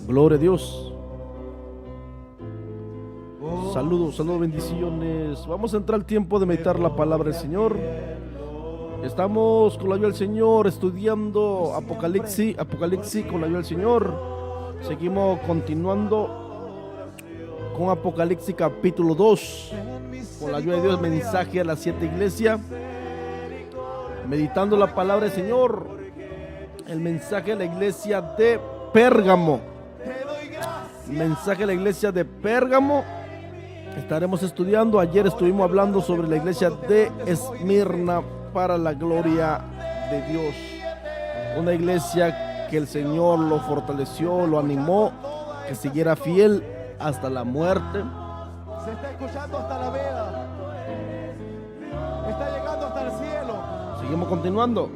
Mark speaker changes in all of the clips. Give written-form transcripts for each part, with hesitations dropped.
Speaker 1: Gloria a Dios. Saludos, bendiciones. Vamos a entrar al tiempo de meditar la palabra del Señor. Estamos con la ayuda del Señor estudiando Apocalipsis con la ayuda del Señor. Seguimos continuando con Apocalipsis capítulo 2. Con la ayuda de Dios, mensaje a las 7 iglesias. Meditando la palabra del Señor. El mensaje a la iglesia de Pérgamo. Mensaje a la iglesia de Pérgamo. Estaremos estudiando. Ayer estuvimos hablando sobre la iglesia de Esmirna, para la gloria de Dios. Una iglesia que el Señor lo fortaleció, lo animó, que siguiera fiel hasta la muerte.
Speaker 2: Se está escuchando hasta la veda. Está llegando hasta el cielo.
Speaker 1: Seguimos continuando.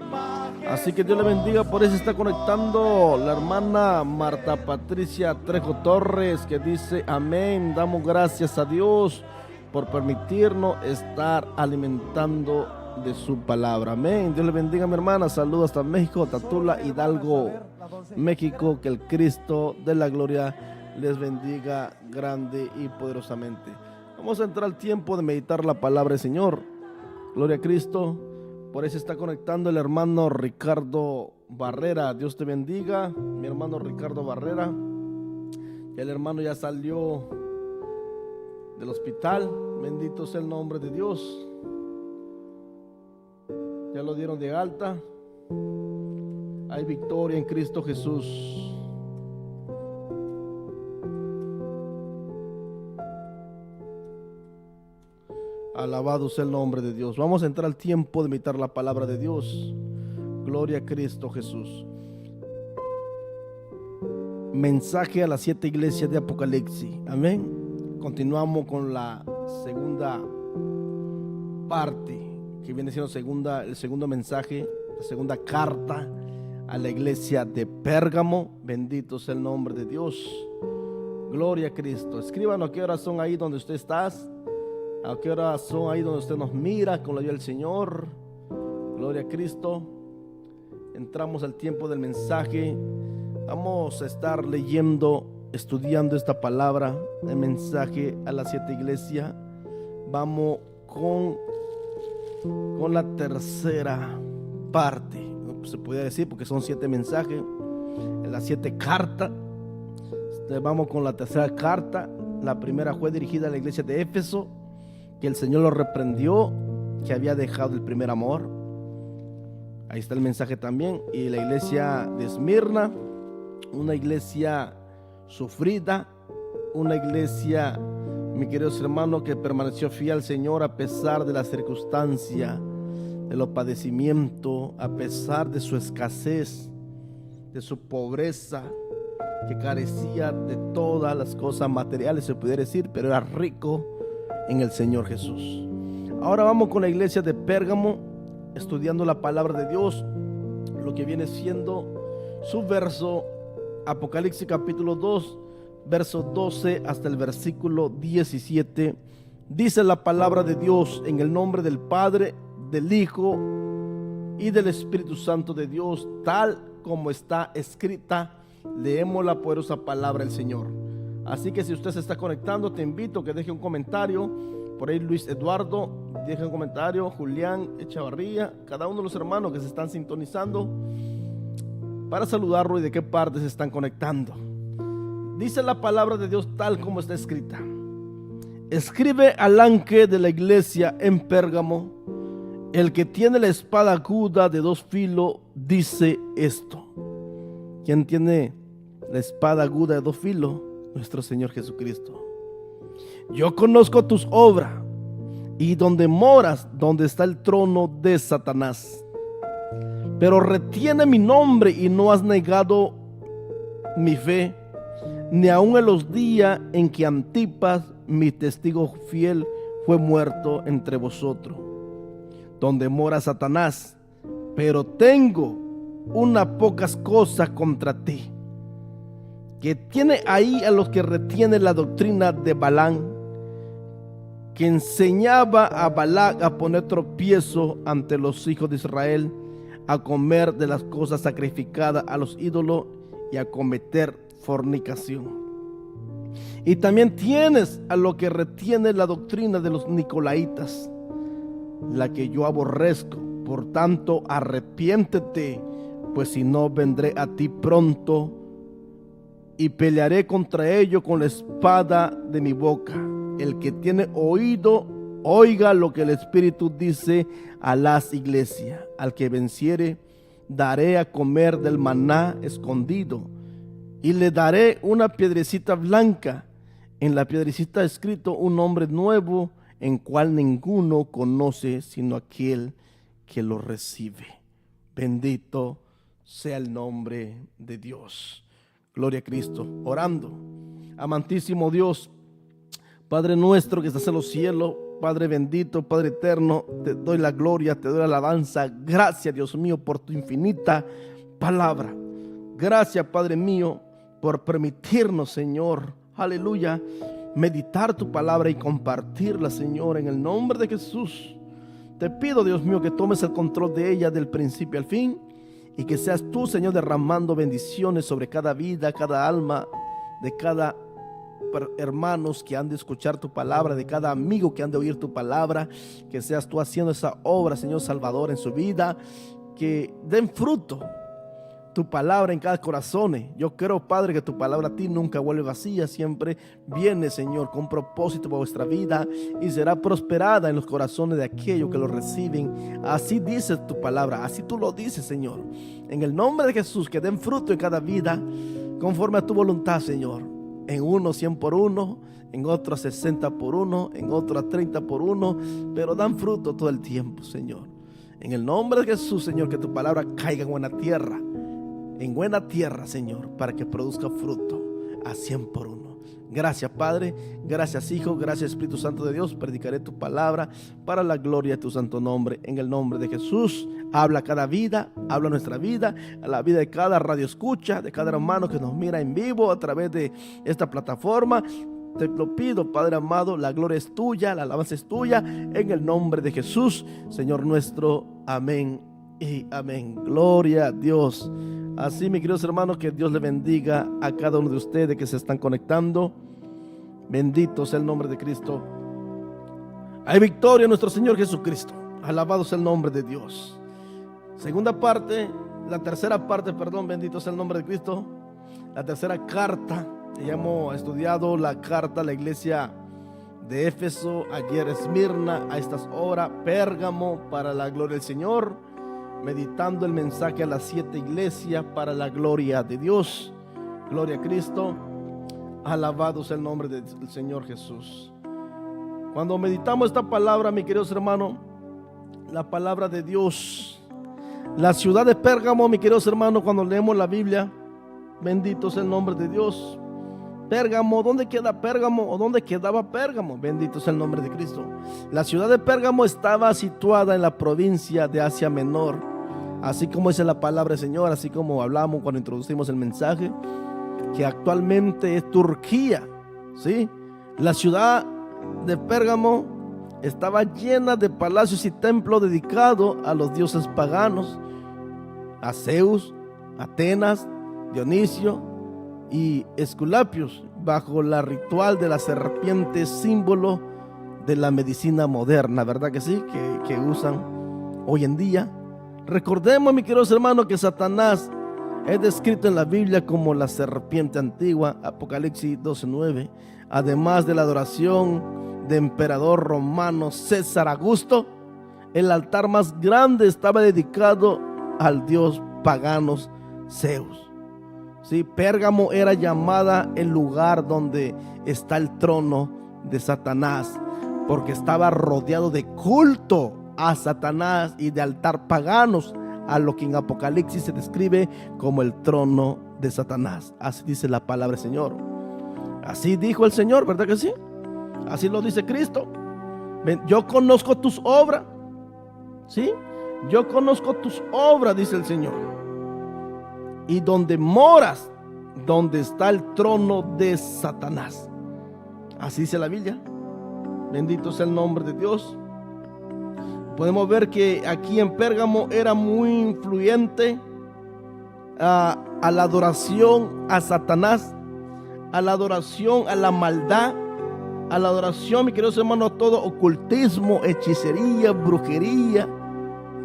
Speaker 1: Así que Dios le bendiga. Por eso está conectando la hermana Marta Patricia Trejo Torres, que dice amén. Damos gracias a Dios por permitirnos estar alimentando de su palabra. Amén. Dios le bendiga, mi hermana. Saludos hasta México, Tatula, Hidalgo, México. Que el Cristo de la gloria les bendiga grande y poderosamente. Vamos a entrar al tiempo de meditar la palabra del Señor. Gloria a Cristo. Por eso está conectando el hermano Ricardo Barrera. Dios te bendiga, mi hermano Ricardo Barrera. El hermano ya salió del hospital. Bendito sea el nombre de Dios. Ya lo dieron de alta. Hay victoria en Cristo Jesús. Alabado sea el nombre de Dios. Vamos a entrar al tiempo de meditar la palabra de Dios. Gloria a Cristo Jesús. Mensaje a las 7 iglesias de Apocalipsis. Amén. Continuamos con la segunda parte, que viene siendo el segundo mensaje, la segunda carta a la iglesia de Pérgamo. Bendito sea el nombre de Dios. Gloria a Cristo. Escríbanos a qué horas son ahí donde usted está. ¿A qué hora son ahí donde usted nos mira con la ayuda del Señor? Gloria a Cristo. Entramos al tiempo del mensaje. Vamos a estar leyendo, estudiando esta palabra, el mensaje a las 7 iglesias. Vamos con la tercera parte, se puede decir, porque son 7 mensajes, en las 7 cartas. Vamos con la tercera carta. La primera fue dirigida a la iglesia de Éfeso, que el Señor lo reprendió, que había dejado el primer amor. Ahí está el mensaje también. Y la iglesia de Esmirna, una iglesia sufrida, una iglesia, mis queridos hermanos, que permaneció fiel al Señor a pesar de la circunstancia, de los padecimientos, a pesar de su escasez, de su pobreza, que carecía de todas las cosas materiales, se pudiera decir, pero era rico en el Señor Jesús. Ahora vamos con la iglesia de Pérgamo, estudiando la palabra de Dios, lo que viene siendo su verso. Apocalipsis capítulo 2, verso 12 hasta el versículo 17. Dice la palabra de Dios: en el nombre del Padre, del Hijo y del Espíritu Santo de Dios, tal como está escrita. Leemos la poderosa palabra del Señor. Así que si usted se está conectando, te invito a que deje un comentario. Por ahí Luis Eduardo, deje un comentario. Julián Echavarría, cada uno de los hermanos que se están sintonizando, para saludarlo y de qué parte se están conectando. Dice la palabra de Dios tal como está escrita: escribe al ángel de la iglesia en Pérgamo, el que tiene la espada aguda de 2 filos, dice esto. ¿Quién tiene la espada aguda de 2 filos? Nuestro Señor Jesucristo. Yo conozco tus obras y donde moras, donde está el trono de Satanás, pero retiene mi nombre y no has negado mi fe, ni aun en los días en que Antipas, mi testigo fiel, fue muerto entre vosotros, donde mora Satanás. Pero tengo unas pocas cosas contra ti, que tiene ahí a los que retienen la doctrina de Balaam, que enseñaba a Balac a poner tropiezo ante los hijos de Israel, a comer de las cosas sacrificadas a los ídolos y a cometer fornicación. Y también tienes a lo que retiene la doctrina de los nicolaitas, la que yo aborrezco. Por tanto, arrepiéntete, pues si no, vendré a ti pronto y pelearé contra ello con la espada de mi boca. El que tiene oído, oiga lo que el Espíritu dice a las iglesias. Al que venciere, daré a comer del maná escondido, y le daré una piedrecita blanca. En la piedrecita escrito un nombre nuevo, en cual ninguno conoce sino aquel que lo recibe. Bendito sea el nombre de Dios. Gloria a Cristo. Orando. Amantísimo Dios, Padre nuestro que estás en los cielos, Padre bendito, Padre eterno, te doy la gloria, te doy la alabanza. Gracias, Dios mío, por tu infinita palabra. Gracias, Padre mío, por permitirnos, Señor, aleluya, meditar tu palabra y compartirla, Señor, en el nombre de Jesús. Te pido, Dios mío, que tomes el control de ella del principio al fin, y que seas tú, Señor, derramando bendiciones sobre cada vida, cada alma, de cada hermanos que han de escuchar tu palabra, de cada amigo que han de oír tu palabra. Que seas tú haciendo esa obra, Señor Salvador, en su vida, que den fruto tu palabra en cada corazón. Yo creo, Padre, que tu palabra a ti nunca vuelve vacía, siempre viene, Señor, con propósito para vuestra vida, y será prosperada en los corazones de aquellos que lo reciben. Así dice tu palabra, así tú lo dices, Señor, en el nombre de Jesús. Que den fruto en cada vida conforme a tu voluntad, Señor. En uno 100 por 1, en otro 60 por 1, en otro 30 por 1, pero dan fruto todo el tiempo, Señor. En el nombre de Jesús, Señor, que tu palabra caiga en buena tierra, Señor, para que produzca fruto a 100 por 1. Gracias, Padre, gracias, Hijo, gracias, Espíritu Santo de Dios. Predicaré tu palabra para la gloria de tu santo nombre. En el nombre de Jesús, habla cada vida, habla nuestra vida, a la vida de cada radio escucha, de cada hermano que nos mira en vivo a través de esta plataforma. Te lo pido, Padre amado, la gloria es tuya, la alabanza es tuya, en el nombre de Jesús, Señor nuestro. Amén y amén. Gloria a Dios. Así, mis queridos hermanos, que Dios le bendiga a cada uno de ustedes que se están conectando. Bendito sea el nombre de Cristo. Hay victoria en nuestro Señor Jesucristo. Alabado sea el nombre de Dios. Tercera parte, bendito sea el nombre de Cristo. La tercera carta. Ya hemos estudiado la carta a la iglesia de Éfeso, ayer Esmirna, a estas horas Pérgamo, para la gloria del Señor, meditando el mensaje a las 7 iglesias para la gloria de Dios. Gloria a Cristo. Alabado sea el nombre del Señor Jesús. Cuando meditamos esta palabra, mis queridos hermanos, la palabra de Dios, la ciudad de Pérgamo, mis queridos hermanos, cuando leemos la Biblia, bendito sea el nombre de Dios. Pérgamo, ¿dónde queda Pérgamo? ¿O dónde quedaba Pérgamo? Bendito sea el nombre de Cristo. La ciudad de Pérgamo estaba situada en la provincia de Asia Menor, así como dice la palabra del Señor, así como hablamos cuando introducimos el mensaje, que actualmente es Turquía, ¿sí? La ciudad de Pérgamo estaba llena de palacios y templos dedicados a los dioses paganos, a Zeus, Atenas, Dionisio y Esculapios, bajo la ritual de la serpiente, símbolo de la medicina moderna, ¿verdad que sí? Que usan hoy en día. Recordemos, mis queridos hermanos, que Satanás es descrito en la Biblia como la serpiente antigua, Apocalipsis 12:9. Además de la adoración de emperador romano César Augusto, el altar más grande estaba dedicado al dios pagano Zeus. Sí, Pérgamo era llamada el lugar donde está el trono de Satanás, porque estaba rodeado de culto a Satanás y de altar paganos, a lo que en Apocalipsis se describe como el trono de Satanás. Así dice la palabra del Señor. Así dijo el Señor, ¿verdad que sí? Así lo dice Cristo. Yo conozco tus obras, ¿sí? Yo conozco tus obras, dice el Señor. Y donde moras, donde está el trono de Satanás. Así dice la Biblia. Bendito sea el nombre de Dios. Podemos ver que aquí en Pérgamo era muy influyente a a la adoración a Satanás, a la adoración a la maldad, a la adoración, mis queridos hermanos, a todo ocultismo, hechicería, brujería,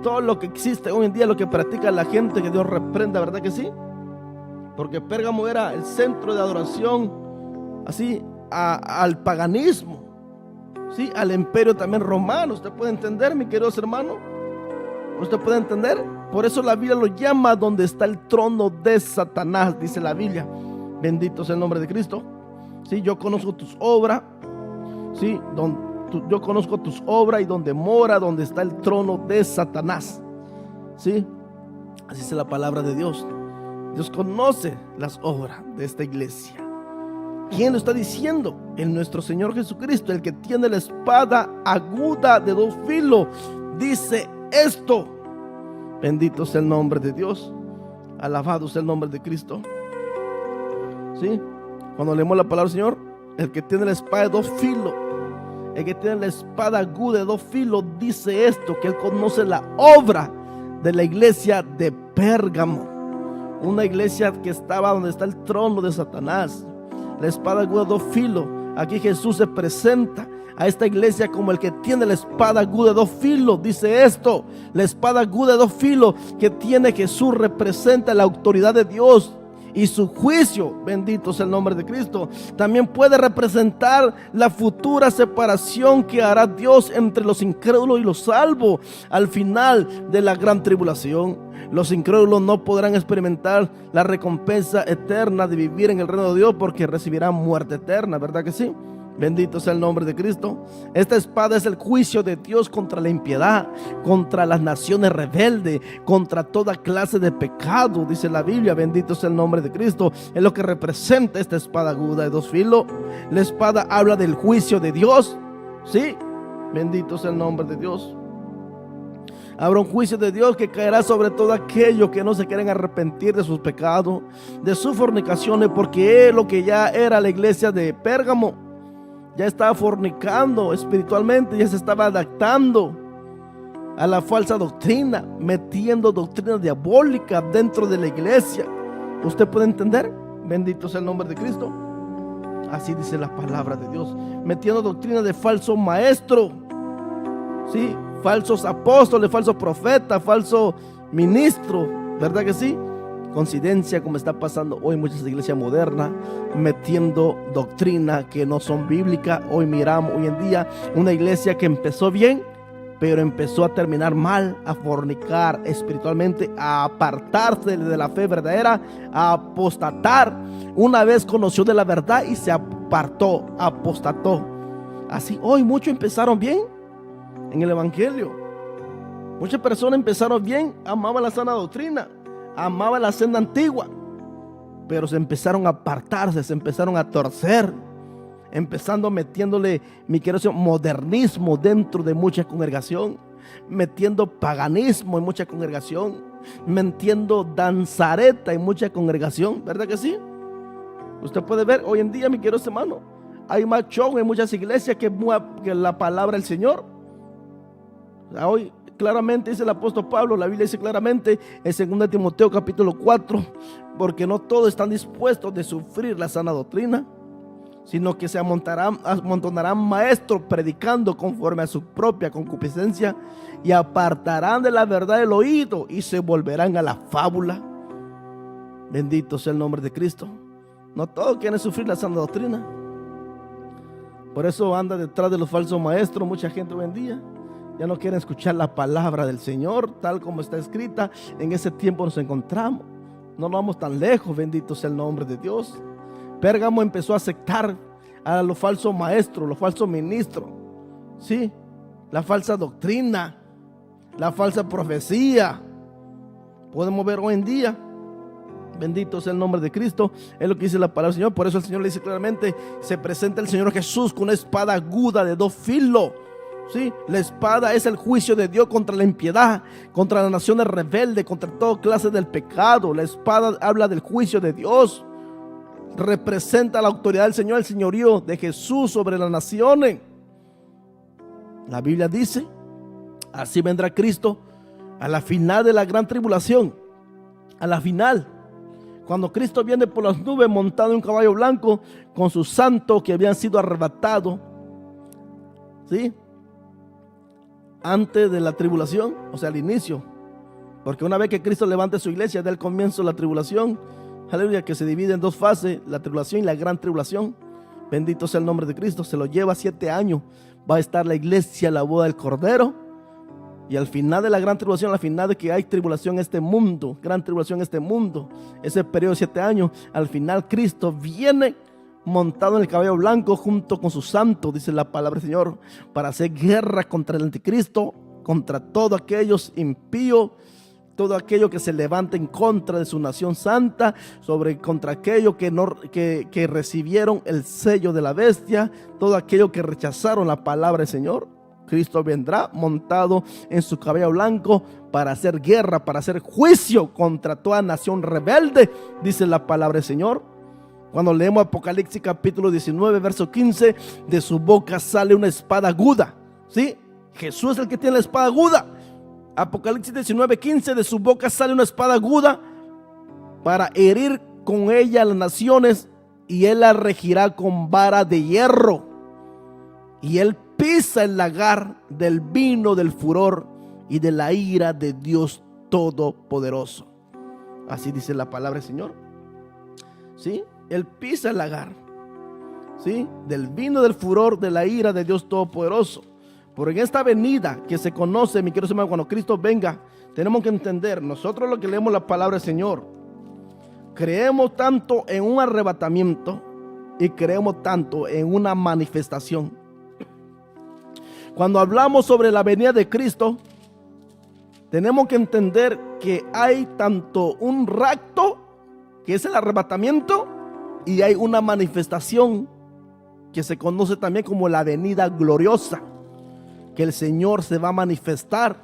Speaker 1: todo lo que existe hoy en día, lo que practica la gente, que Dios reprenda, ¿verdad que sí? Porque Pérgamo era el centro de adoración, así, al paganismo, ¿sí? Al imperio también romano. ¿Usted puede entender, mis queridos hermanos? ¿Usted puede entender? Por eso la Biblia lo llama donde está el trono de Satanás, dice la Biblia. Bendito sea el nombre de Cristo. Sí, yo conozco tus obras. Sí, yo conozco tus obras y donde mora, donde está el trono de Satanás. Sí, así es la palabra de Dios. Dios conoce las obras de esta iglesia. ¿Quién lo está diciendo? El nuestro Señor Jesucristo, el que tiene la espada aguda de dos filos, dice esto. Bendito sea el nombre de Dios. Alabado sea el nombre de Cristo. ¿Sí? Cuando leemos la palabra del Señor, el que tiene la espada de dos filos, el que tiene la espada aguda de dos filos, dice esto, que él conoce la obra de la iglesia de Pérgamo. Una iglesia que estaba donde está el trono de Satanás. La espada aguda de dos filos. Aquí Jesús se presenta a esta iglesia como el que tiene la espada aguda de dos filos. Dice esto, la espada aguda de dos filos que tiene Jesús representa la autoridad de Dios y su juicio. Bendito sea el nombre de Cristo. También puede representar la futura separación que hará Dios entre los incrédulos y los salvos al final de la gran tribulación. Los incrédulos no podrán experimentar la recompensa eterna de vivir en el reino de Dios porque recibirán muerte eterna, ¿verdad que sí? Bendito sea el nombre de Cristo. Esta espada es el juicio de Dios contra la impiedad, contra las naciones rebeldes, contra toda clase de pecado, dice la Biblia. Bendito sea el nombre de Cristo. Es lo que representa esta espada aguda de dos filos. La espada habla del juicio de Dios, ¿sí? Bendito sea el nombre de Dios. Habrá un juicio de Dios que caerá sobre todo aquellos que no se quieren arrepentir de sus pecados, de sus fornicaciones, porque es lo que ya era la iglesia de Pérgamo. Ya estaba fornicando espiritualmente, ya se estaba adaptando a la falsa doctrina, metiendo doctrina diabólica dentro de la iglesia. ¿Usted puede entender? Bendito sea el nombre de Cristo. Así dice la palabra de Dios. Metiendo doctrina de falso maestro, ¿sí? Falsos apóstoles, falsos profetas, falsos ministros, ¿verdad que sí? Coincidencia como está pasando hoy en muchas iglesias modernas, metiendo doctrina que no son bíblicas. Hoy miramos hoy en día una iglesia que empezó bien, pero empezó a terminar mal, a fornicar espiritualmente, a apartarse de la fe verdadera, a apostatar. Una vez conoció de la verdad y se apartó, apostató. Así hoy muchos empezaron bien en el evangelio. Muchas personas empezaron bien, amaban la sana doctrina, amaban la senda antigua, pero se empezaron a apartarse, se empezaron a torcer, empezando metiéndole, mi querido, modernismo dentro de mucha congregación, metiendo paganismo en mucha congregación, metiendo danzareta en mucha congregación, ¿verdad que sí? Usted puede ver hoy en día, mi querido hermano, hay más show en muchas iglesias que la palabra del Señor. Hoy claramente dice el apóstol Pablo, la Biblia dice claramente en 2 Timoteo capítulo 4, porque no todos están dispuestos de sufrir la sana doctrina, sino que se amontonarán maestros predicando conforme a su propia concupiscencia y apartarán de la verdad el oído y se volverán a la fábula. Bendito sea el nombre de Cristo. No todos quieren sufrir la sana doctrina. Por eso anda detrás de los falsos maestros mucha gente hoy en día. Ya no quieren escuchar la palabra del Señor tal como está escrita. En ese tiempo nos encontramos. No vamos tan lejos, bendito sea el nombre de Dios. Pérgamo empezó a aceptar a los falsos maestros, los falsos ministros, ¿sí? La falsa doctrina, la falsa profecía. Podemos ver hoy en día, bendito sea el nombre de Cristo, es lo que dice la palabra del Señor. Por eso el Señor le dice claramente, se presenta el Señor Jesús con una espada aguda de dos filos. ¿Sí? La espada es el juicio de Dios contra la impiedad, contra las naciones rebeldes, contra toda clase del pecado. La espada habla del juicio de Dios. Representa la autoridad del Señor, el señorío de Jesús sobre las naciones. La Biblia dice, así vendrá Cristo a la final de la gran tribulación. A la final, Cuando Cristo viene por las nubes montado en un caballo blanco con sus santos que habían sido arrebatados, ¿sí? Antes de la tribulación, o sea, al inicio. Porque una vez que Cristo levante su iglesia, da el comienzo de la tribulación, aleluya, que se divide en dos fases, la tribulación y la gran tribulación. Bendito sea el nombre de Cristo. Se lo lleva 7 años. Va a estar la iglesia, la boda del Cordero. Y al final de la gran tribulación, al final de que hay tribulación en este mundo, gran tribulación en este mundo, ese periodo de 7 años, al final Cristo viene montado en el caballo blanco junto con sus santos, dice la palabra del Señor, para hacer guerra contra el anticristo, contra todos aquellos impíos, todo aquello que se levanta en contra de su nación santa, contra aquellos que recibieron el sello de la bestia, todo aquello que rechazaron la palabra del Señor. Cristo vendrá montado en su caballo blanco para hacer guerra, para hacer juicio contra toda nación rebelde, dice la palabra del Señor. Cuando leemos Apocalipsis capítulo 19, verso 15, de su boca sale una espada aguda. ¿Sí? Jesús es el que tiene la espada aguda. Apocalipsis 19, 15, de su boca sale una espada aguda para herir con ella a las naciones, y él la regirá con vara de hierro. Y él pisa el lagar del vino del furor y de la ira de Dios Todopoderoso. Así dice la palabra del Señor. ¿Sí? Él pisa el lagar, ¿sí? Del vino del furor de la ira de Dios Todopoderoso. Por en esta venida que se conoce, mi querido hermano, cuando Cristo venga, tenemos que entender, nosotros lo que leemos la palabra del Señor, creemos tanto en un arrebatamiento y creemos tanto en una manifestación. Cuando hablamos sobre la venida de Cristo, tenemos que entender que hay tanto un rapto, que es el arrebatamiento, y hay una manifestación que se conoce también como la venida gloriosa, que el Señor se va a manifestar.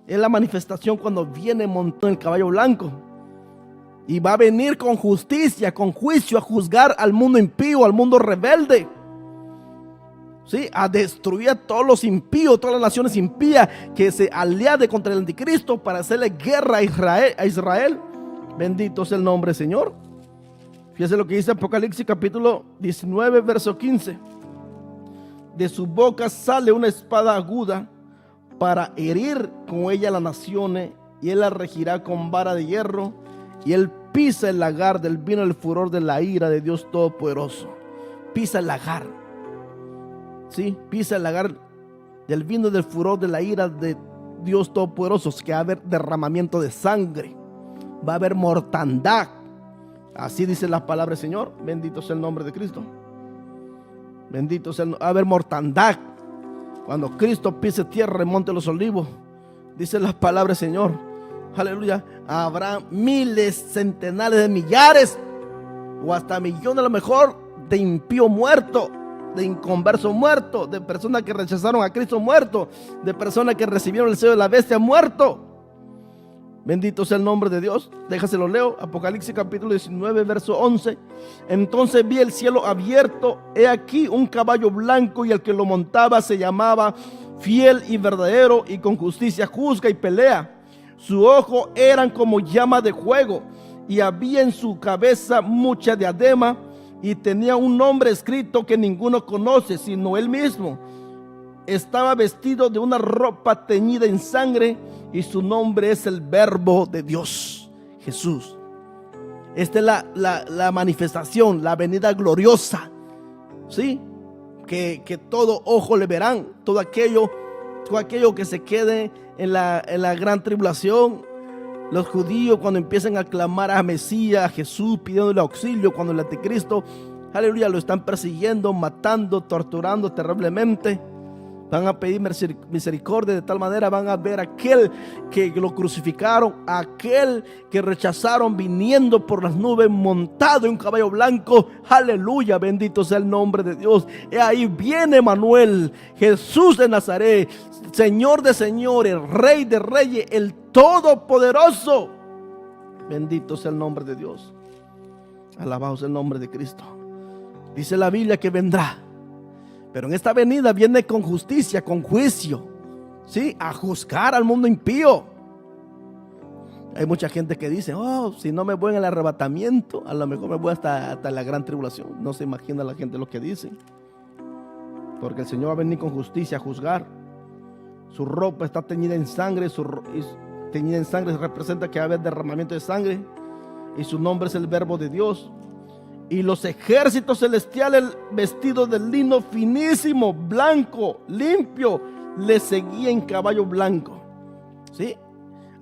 Speaker 1: Es la manifestación cuando viene montado en el caballo blanco y va a venir con justicia, con juicio, a juzgar al mundo impío, al mundo rebelde, ¿sí? A destruir a todos los impíos, todas las naciones impías que se aliaden contra el anticristo para hacerle guerra a Israel. Bendito sea el nombre del Señor. Fíjese lo que dice Apocalipsis capítulo 19, verso 15. De su boca sale una espada aguda para herir con ella a las naciones, y él la regirá con vara de hierro, y él pisa el lagar del vino del furor de la ira de Dios Todopoderoso. Pisa el lagar, ¿sí? Pisa el lagar del vino del furor de la ira de Dios Todopoderoso, que va a haber derramamiento de sangre, va a haber mortandad. Así dice la palabra del Señor. Bendito sea el nombre de Cristo. Bendito sea, va a haber mortandad. Cuando Cristo pise tierra en Monte de los Olivos, dice la palabra del Señor, aleluya, habrá miles, centenares de millares o hasta millones a lo mejor de impíos muertos, de inconversos muertos, de personas que rechazaron a Cristo muertos, de personas que recibieron el sello de la bestia muerto. Bendito sea el nombre de Dios. Déjaselo leo. Apocalipsis capítulo 19, verso 11. Entonces vi el cielo abierto. He aquí un caballo blanco, y el que lo montaba se llamaba Fiel y Verdadero, y con justicia juzga y pelea. Sus ojos eran como llama de fuego, y había en su cabeza mucha diadema, y tenía un nombre escrito que ninguno conoce sino él mismo. Estaba vestido de una ropa teñida en sangre, y su nombre es el Verbo de Dios, Jesús. Esta es la manifestación, la venida gloriosa, ¿sí? Que todo ojo le verán, todo aquello que se quede en la gran tribulación. Los judíos, cuando empiezan a clamar a Mesías, a Jesús, pidiéndole auxilio, cuando el anticristo, aleluya, lo están persiguiendo, matando, torturando terriblemente, van a pedir misericordia. De tal manera van a ver a aquel que lo crucificaron, a aquel que rechazaron, viniendo por las nubes montado en un caballo blanco. Aleluya, bendito sea el nombre de Dios. Y ahí viene Manuel, Jesús de Nazaret, Señor de señores, Rey de reyes, el Todopoderoso. Bendito sea el nombre de Dios. Alabado sea el nombre de Cristo. Dice la Biblia que vendrá, pero en esta venida viene con justicia, con juicio, ¿sí? A juzgar al mundo impío. Hay mucha gente que dice, oh, si no me voy en el arrebatamiento, a lo mejor me voy hasta la gran tribulación. No se imagina la gente lo que dice. Porque el Señor va a venir con justicia a juzgar. Su ropa está teñida en sangre. Teñida en sangre representa que va a haber derramamiento de sangre. Y su nombre es el Verbo de Dios. Y los ejércitos celestiales vestidos de lino finísimo, blanco, limpio, le seguían en caballo blanco. ¿Sí?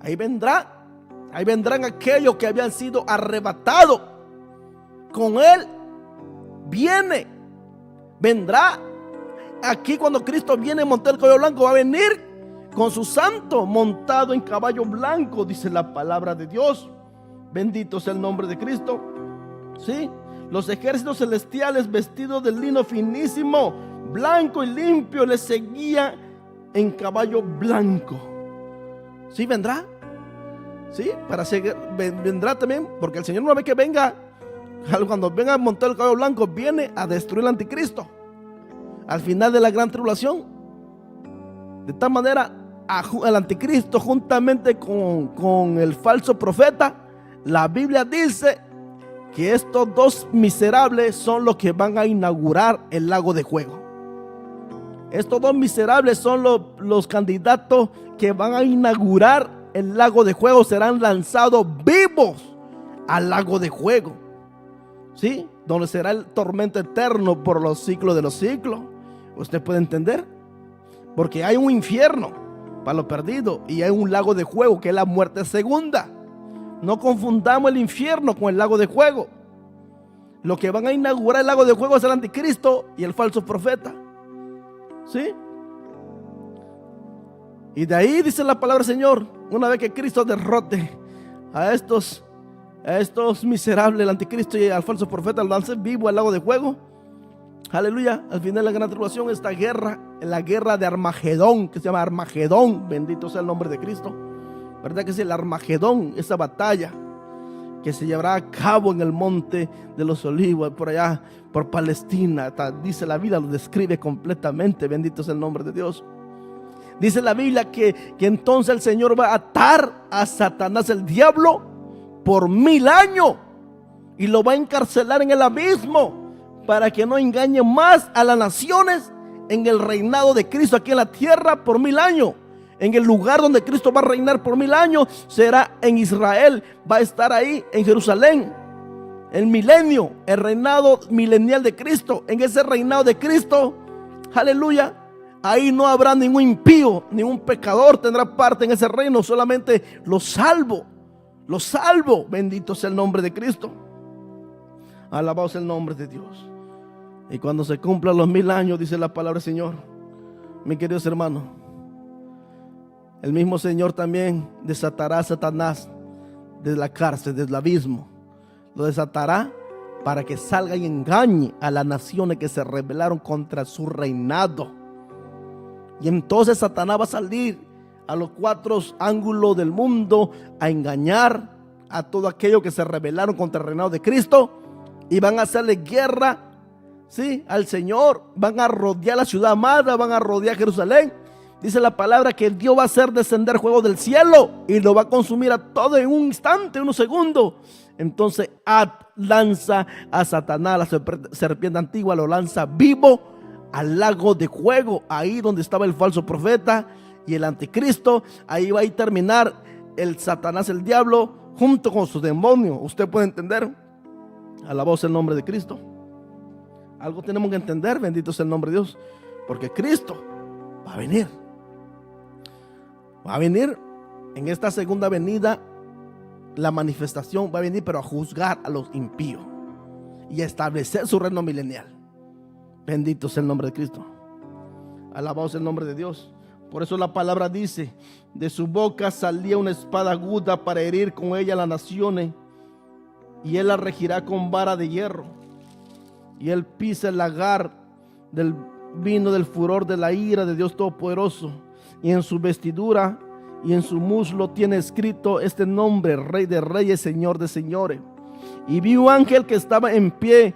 Speaker 1: Ahí vendrán aquellos que habían sido arrebatados. Con él vendrá. Aquí cuando Cristo viene montado el caballo blanco, va a venir con su santo montado en caballo blanco, dice la palabra de Dios. Bendito sea el nombre de Cristo. ¿Sí? Los ejércitos celestiales vestidos de lino finísimo, blanco y limpio, le seguían en caballo blanco. ¿Sí vendrá? ¿Sí? Vendrá también, porque el Señor, una vez que venga, cuando venga a montar el caballo blanco, viene a destruir al anticristo al final de la gran tribulación. De tal manera, el anticristo juntamente con el falso profeta, la Biblia dice que estos dos miserables son los que van a inaugurar el lago de fuego. Estos dos miserables son los candidatos que van a inaugurar el lago de fuego. Serán lanzados vivos al lago de fuego, ¿sí? Donde será el tormento eterno por los siglos de los siglos. ¿Usted puede entender? Porque hay un infierno para los perdidos y hay un lago de fuego que es la muerte segunda. No confundamos el infierno con el lago de fuego. Los que van a inaugurar el lago de fuego es el anticristo y el falso profeta. ¿Sí? Y de ahí dice la palabra del Señor, una vez que Cristo derrote a estos miserables, el anticristo y al falso profeta, lo lance vivo al lago de fuego. Aleluya. Al final de la gran tribulación, esta guerra, la guerra de Armagedón, que se llama Armagedón, bendito sea el nombre de Cristo. ¿Verdad que es el Armagedón? Esa batalla que se llevará a cabo en el monte de los olivos, por allá, por Palestina. Dice la Biblia, lo describe completamente. Bendito sea el nombre de Dios. Dice la Biblia que entonces el Señor va a atar a Satanás, el diablo, por 1000 años y lo va a encarcelar en el abismo para que no engañe más a las naciones en el reinado de Cristo aquí en la tierra por 1000 años. En el lugar donde Cristo va a reinar por 1000 años será en Israel, va a estar ahí en Jerusalén. El milenio, el reinado milenial de Cristo. En ese reinado de Cristo, aleluya, ahí no habrá ningún impío, ningún pecador tendrá parte en ese reino, solamente los salvos. Los salvos, bendito sea el nombre de Cristo. Alabado sea el nombre de Dios. Y cuando se cumplan los 1000 años, dice la palabra del Señor, mis queridos hermanos, el mismo Señor también desatará a Satanás desde la cárcel, desde el abismo. Lo desatará para que salga y engañe a las naciones que se rebelaron contra su reinado. Y entonces Satanás va a salir a los 4 ángulos del mundo a engañar a todo aquello que se rebelaron contra el reinado de Cristo, y van a hacerle guerra, ¿sí?, al Señor. Van a rodear la ciudad amada, van a rodear Jerusalén. Dice la palabra que Dios va a hacer descender fuego del cielo y lo va a consumir a todo en un instante, en unos segundos. Entonces lanza a Satanás, la serpiente antigua, lo lanza vivo al lago de fuego, ahí donde estaba el falso profeta y el anticristo. Ahí va a terminar el Satanás, el diablo, junto con sus demonios. ¿Usted puede entender? Alabado sea el nombre de Cristo. Algo tenemos que entender, bendito sea el nombre de Dios, porque Cristo va a venir. Va a venir en esta segunda venida. La manifestación va a venir, pero a juzgar a los impíos y a establecer su reino milenial. Bendito sea el nombre de Cristo. Alabado sea el nombre de Dios. Por eso la palabra dice: de su boca salía una espada aguda para herir con ella a las naciones, y él la regirá con vara de hierro. Y él pisa el lagar del vino del furor de la ira de Dios Todopoderoso. Y en su vestidura y en su muslo tiene escrito este nombre: Rey de Reyes, Señor de Señores. Y vi un ángel que estaba en pie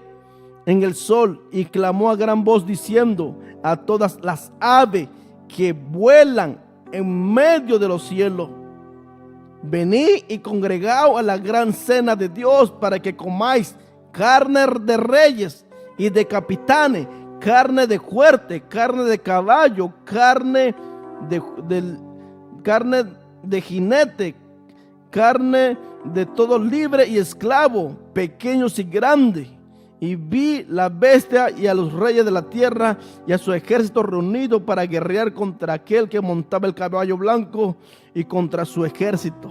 Speaker 1: en el sol y clamó a gran voz diciendo a todas las aves que vuelan en medio de los cielos: venid y congregaos a la gran cena de Dios para que comáis carne de reyes y de capitanes, carne de fuerte, carne de caballo, carne de jinete, carne de todos libres y esclavos, pequeños y grandes. Y vi la bestia y a los reyes de la tierra y a su ejército reunido para guerrear contra aquel que montaba el caballo blanco y contra su ejército.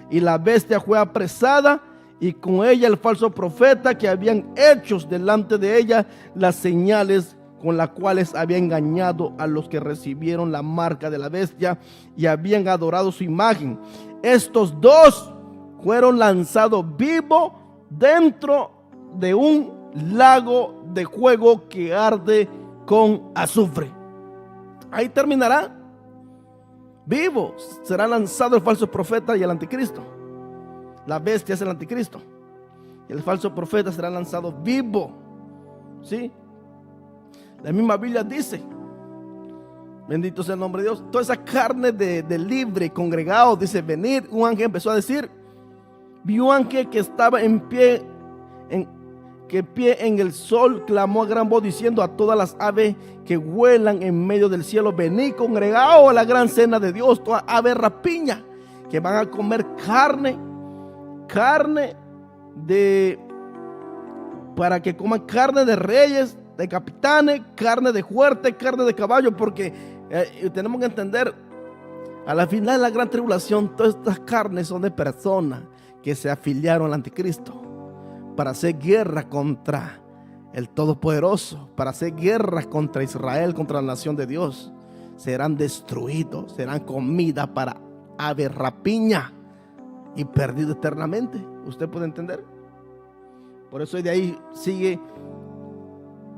Speaker 1: Y la bestia fue apresada y con ella el falso profeta que habían hecho delante de ella las señales con las cuales había engañado a los que recibieron la marca de la bestia y habían adorado su imagen. Estos dos fueron lanzados vivos dentro de un lago de fuego que arde con azufre. Ahí terminará. Vivo será lanzado el falso profeta y el anticristo. La bestia es el anticristo. Y el falso profeta será lanzado vivo. ¿Sí? La misma Biblia dice, bendito sea el nombre de Dios, toda esa carne de libre congregado, dice, venid. Un ángel empezó a decir, vi un ángel que estaba en pie en el sol, clamó a gran voz diciendo a todas las aves que vuelan en medio del cielo, venid congregados a la gran cena de Dios, todas aves rapiña que van a comer para que coman carne de reyes, de capitanes, carne de fuerte, carne de caballo, porque tenemos que entender, a la final de la gran tribulación, todas estas carnes son de personas que se afiliaron al anticristo para hacer guerra contra el Todopoderoso, para hacer guerra contra Israel, contra la nación de Dios. Serán destruidos, serán comida para ave rapiña y perdidos eternamente. ¿Usted puede entender? Por eso de ahí sigue,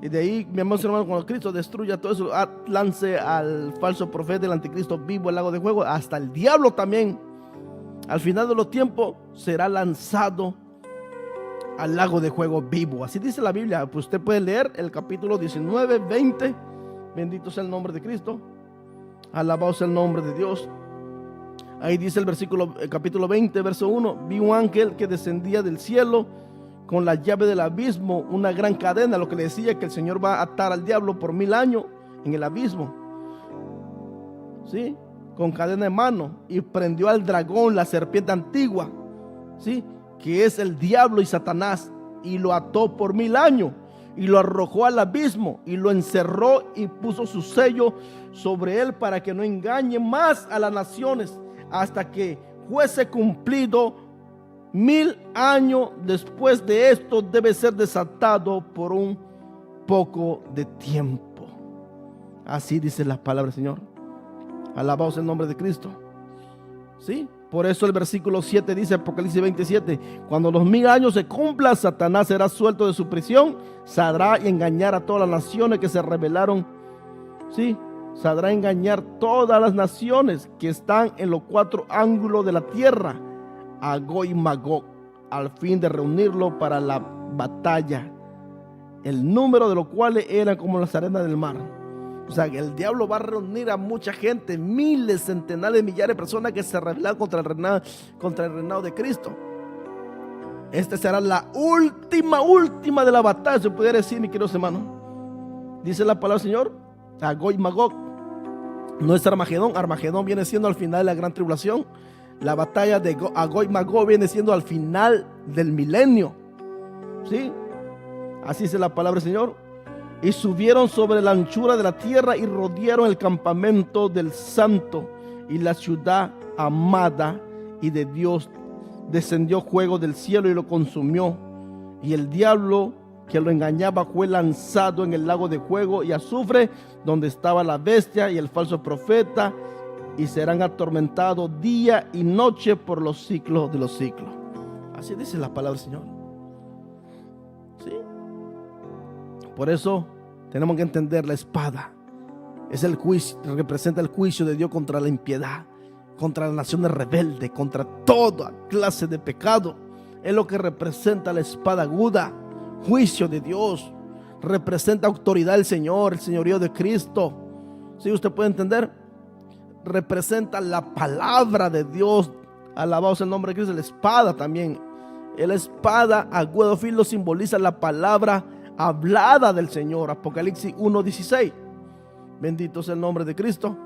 Speaker 1: y de ahí, mi amor, hermano, cuando Cristo destruya todo eso, lance al falso profeta, el anticristo vivo al lago de fuego, hasta el diablo también. Al final de los tiempos será lanzado al lago de fuego vivo. Así dice la Biblia. Pues usted puede leer el capítulo 19, 20. Bendito sea el nombre de Cristo. Alabado sea el nombre de Dios. Ahí dice el capítulo 20, verso 1. Vi un ángel que descendía del cielo con la llave del abismo, una gran cadena, lo que le decía que el Señor va a atar al diablo por 1000 años en el abismo. ¿Sí? Con cadena en mano, y prendió al dragón, la serpiente antigua, ¿sí? Que es el diablo y Satanás, y lo ató por 1000 años y lo arrojó al abismo y lo encerró y puso su sello sobre él para que no engañe más a las naciones hasta que fuese cumplido 1000 años. Después de esto debe ser desatado por un poco de tiempo. Así dice la palabra del Señor. Alabado sea el nombre de Cristo. ¿Sí? Por eso el versículo 7 dice, Apocalipsis 27, cuando los 1000 años se cumplan, Satanás será suelto de su prisión, saldrá y engañar a todas las naciones que se rebelaron. ¿Sí? Saldrá a engañar todas las naciones que están en los 4 ángulos de la tierra, a Gog y Magog, al fin de reunirlo para la batalla, el número de los cuales eran como las arenas del mar. O sea, que el diablo va a reunir a mucha gente, miles, centenares, millares de personas que se rebelan contra el reinado de Cristo. Esta será la última de la batalla, se pudiera decir, mis queridos hermanos. Dice la palabra del Señor, a Gog y Magog. No es Armagedón. Armagedón viene siendo al final de la gran tribulación. La batalla de Gog y Magog viene siendo al final del milenio. ¿Sí? Así dice la palabra del Señor. Y subieron sobre la anchura de la tierra y rodearon el campamento del santo y la ciudad amada y de Dios. Descendió fuego del cielo y lo consumió. Y el diablo que lo engañaba fue lanzado en el lago de fuego y azufre, donde estaba la bestia y el falso profeta, y serán atormentados día y noche por los siglos de los siglos. Así dice la palabra del Señor. ¿Sí? Por eso tenemos que entender, la espada es el juicio, representa el juicio de Dios contra la impiedad, contra las naciones rebeldes, contra toda clase de pecado. Es lo que representa la espada aguda. Juicio de Dios, representa autoridad del Señor, el señorío de Cristo. ¿Sí? Usted puede entender, representa la palabra de Dios Alabado sea el nombre de Cristo. La espada también. La espada aguda de filo simboliza la palabra hablada del Señor. Apocalipsis 1:16. Bendito sea el nombre de Cristo.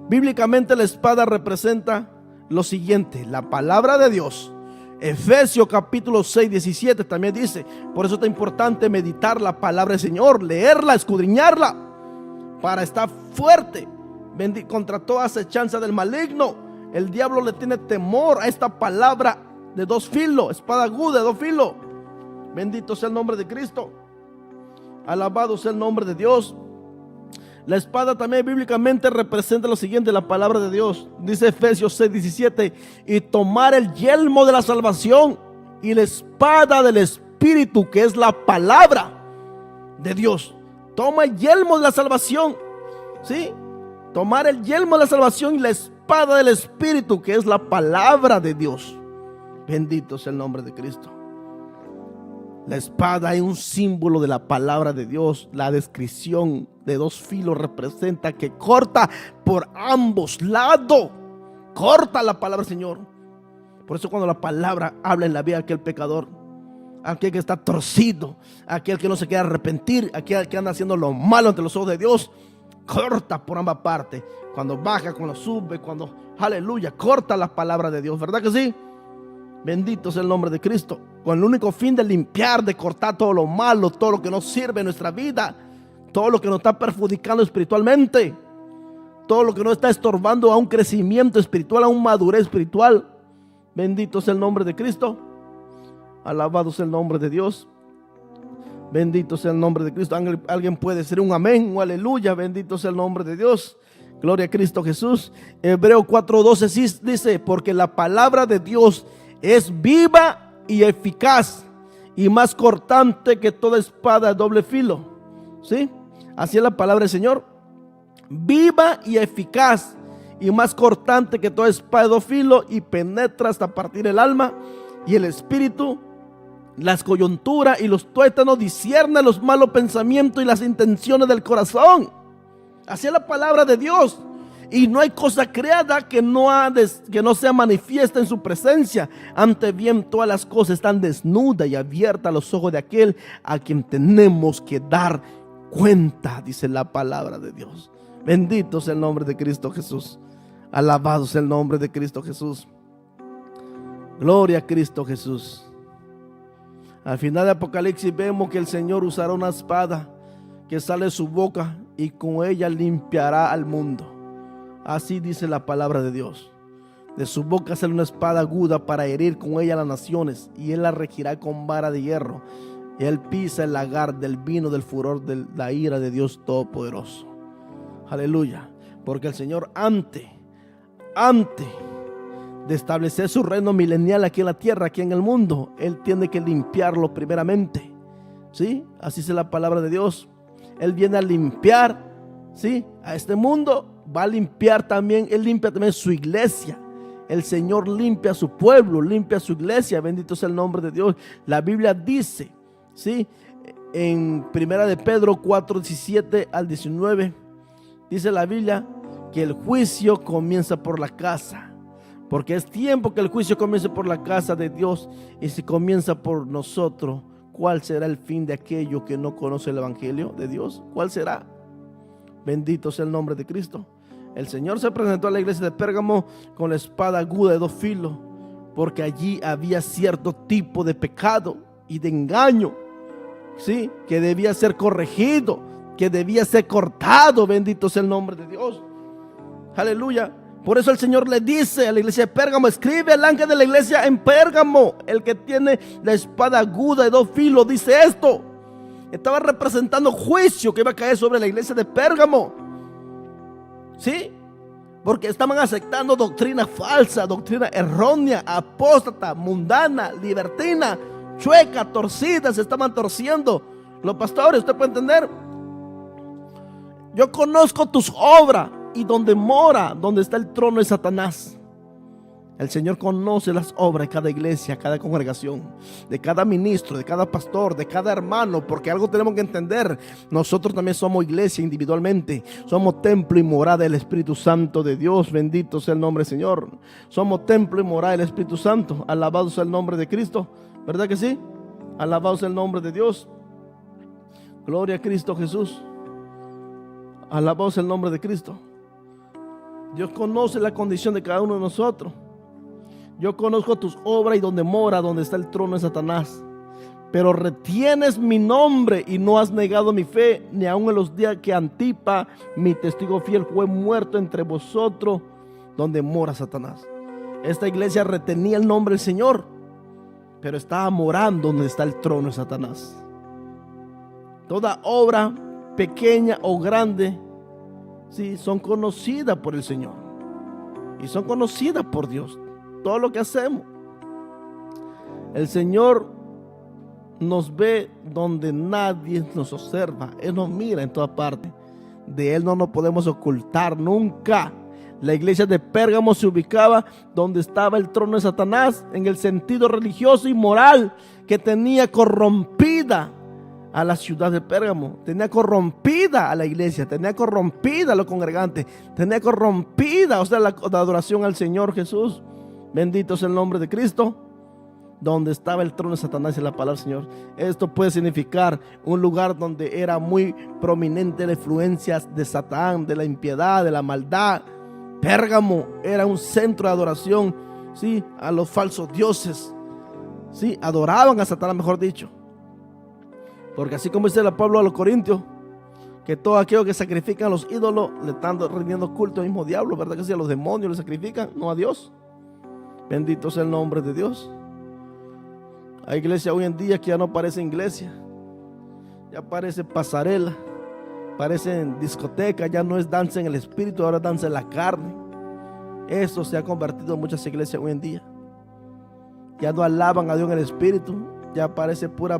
Speaker 1: Bíblicamente la espada representa lo siguiente: la palabra de Dios. Efesios capítulo 6:17 también dice. Por eso es importante meditar la palabra del Señor, leerla, escudriñarla, para estar fuerte contra toda acechanza del maligno. El diablo le tiene temor a esta palabra de dos filos, espada aguda de dos filos. Bendito sea el nombre de Cristo. Alabado sea el nombre de Dios. La espada también bíblicamente representa lo siguiente: la palabra de Dios. Dice Efesios 6:17: y tomar el yelmo de la salvación y la espada del Espíritu, que es la palabra de Dios. Toma el yelmo de la salvación, ¿sí? Tomar el yelmo de la salvación y la espada del Espíritu, que es la palabra de Dios. Bendito sea el nombre de Cristo. La espada es un símbolo de la palabra de Dios. La descripción de dos filos representa que corta por ambos lados. Corta la palabra del Señor. Por eso cuando la palabra habla en la vida de aquel pecador, aquel que está torcido, aquel que no se quiere arrepentir, aquel que anda haciendo lo malo ante los ojos de Dios, corta por ambas partes. Cuando baja, cuando sube, cuando, aleluya, corta la palabra de Dios. ¿Verdad que sí? Bendito sea el nombre de Cristo. Con el único fin de limpiar, de cortar todo lo malo, todo lo que no sirve en nuestra vida, todo lo que nos está perjudicando espiritualmente, todo lo que nos está estorbando a un crecimiento espiritual, a una madurez espiritual. Bendito sea el nombre de Cristo. Alabado sea el nombre de Dios. Bendito sea el nombre de Cristo. Alguien puede decir un amén, un aleluya. Bendito sea el nombre de Dios. Gloria a Cristo Jesús. Hebreos 4:12 dice: porque la palabra de Dios es viva y eficaz y más cortante que toda espada de doble filo. ¿Sí? Así es la palabra del Señor. Viva y eficaz y más cortante que toda espada de doble filo, y penetra hasta partir el alma y el espíritu, las coyunturas y los tuétanos, discierne los malos pensamientos y las intenciones del corazón. Así es la palabra de Dios. Y no hay cosa creada que no sea manifiesta en su presencia. Ante bien, todas las cosas están desnudas y abiertas a los ojos de aquel a quien tenemos que dar cuenta, dice la palabra de Dios. Bendito sea el nombre de Cristo Jesús. Alabado sea el nombre de Cristo Jesús. Gloria a Cristo Jesús. Al final de Apocalipsis vemos que el Señor usará una espada que sale de su boca y con ella limpiará al mundo. Así dice la palabra de Dios. De su boca sale una espada aguda para herir con ella a las naciones, y él la regirá con vara de hierro. Él pisa el lagar del vino del furor de la ira de Dios Todopoderoso. Aleluya. Porque el Señor antes de establecer su reino milenial aquí en la tierra, aquí en el mundo, Él tiene que limpiarlo primeramente. ¿Sí? Así es la palabra de Dios. Él viene a limpiar, ¿sí?, a este mundo. Va a limpiar también, Él limpia también su iglesia. El Señor limpia a su pueblo, limpia a su iglesia. Bendito sea el nombre de Dios. La Biblia dice, ¿sí?, en 1 de Pedro 4:17 al 19, dice la Biblia que el juicio comienza por la casa. Porque es tiempo que el juicio comience por la casa de Dios. Y si comienza por nosotros, ¿cuál será el fin de aquello que no conoce el evangelio de Dios? ¿Cuál será? Bendito sea el nombre de Cristo. El Señor se presentó a la iglesia de Pérgamo con la espada aguda de dos filos, porque allí había cierto tipo de pecado y de engaño, ¿sí?, que debía ser corregido, que debía ser cortado. Bendito sea el nombre de Dios. Aleluya. Por eso el Señor le dice a la iglesia de Pérgamo: escribe al ángel de la iglesia en Pérgamo, el que tiene la espada aguda de dos filos, dice esto. Estaba representando juicio que iba a caer sobre la iglesia de Pérgamo. ¿Sí? Porque estaban aceptando doctrina falsa, doctrina errónea, apóstata, mundana, libertina, chueca, torcida. Se estaban torciendo los pastores. ¿Usted puede entender? Yo conozco tus obras y donde mora, donde está el trono de Satanás. El Señor conoce las obras de cada iglesia, cada congregación, de cada ministro, de cada pastor, de cada hermano, porque algo tenemos que entender. Nosotros también somos iglesia individualmente, somos templo y morada del Espíritu Santo de Dios. Bendito sea el nombre del Señor. Somos templo y morada del Espíritu Santo. Alabado sea el nombre de Cristo. ¿Verdad que sí? Alabado sea el nombre de Dios. Gloria a Cristo Jesús. Alabado sea el nombre de Cristo. Dios conoce la condición de cada uno de nosotros. Yo conozco tus obras y donde mora, donde está el trono de Satanás. Pero retienes mi nombre y no has negado mi fe, ni aun en los días que Antipa, mi testigo fiel, fue muerto entre vosotros, donde mora Satanás. Esta iglesia retenía el nombre del Señor, pero estaba morando donde está el trono de Satanás. Toda obra, pequeña o grande, sí, son conocidas por el Señor y son conocidas por Dios. Todo lo que hacemos, el Señor nos ve donde nadie nos observa. Él nos mira en todas partes. De Él no nos podemos ocultar nunca. La iglesia de Pérgamo se ubicaba donde estaba el trono de Satanás, en el sentido religioso y moral que tenía corrompida a la ciudad de Pérgamo, tenía corrompida a la iglesia, tenía corrompida a los congregantes, tenía corrompida, o sea, la adoración al Señor Jesús. Bendito sea el nombre de Cristo. Donde estaba el trono de Satanás y la palabra del Señor. Esto puede significar un lugar donde era muy prominente la influencia de Satán, de la impiedad, de la maldad. Pérgamo era un centro de adoración, ¿sí?, a los falsos dioses. ¿Sí? Adoraban a Satanás, mejor dicho. Porque así como dice el Pablo a los Corintios, que todo aquello que sacrifican a los ídolos le están rindiendo culto al mismo diablo, ¿verdad que sí? A los demonios le sacrifican, no a Dios. Bendito sea el nombre de Dios. Hay iglesia hoy en día que ya no parece iglesia, ya parece pasarela, parece discoteca, ya no es danza en el espíritu, ahora es danza en la carne. Eso se ha convertido en muchas iglesias hoy en día. Ya no alaban a Dios en el espíritu, ya parece pura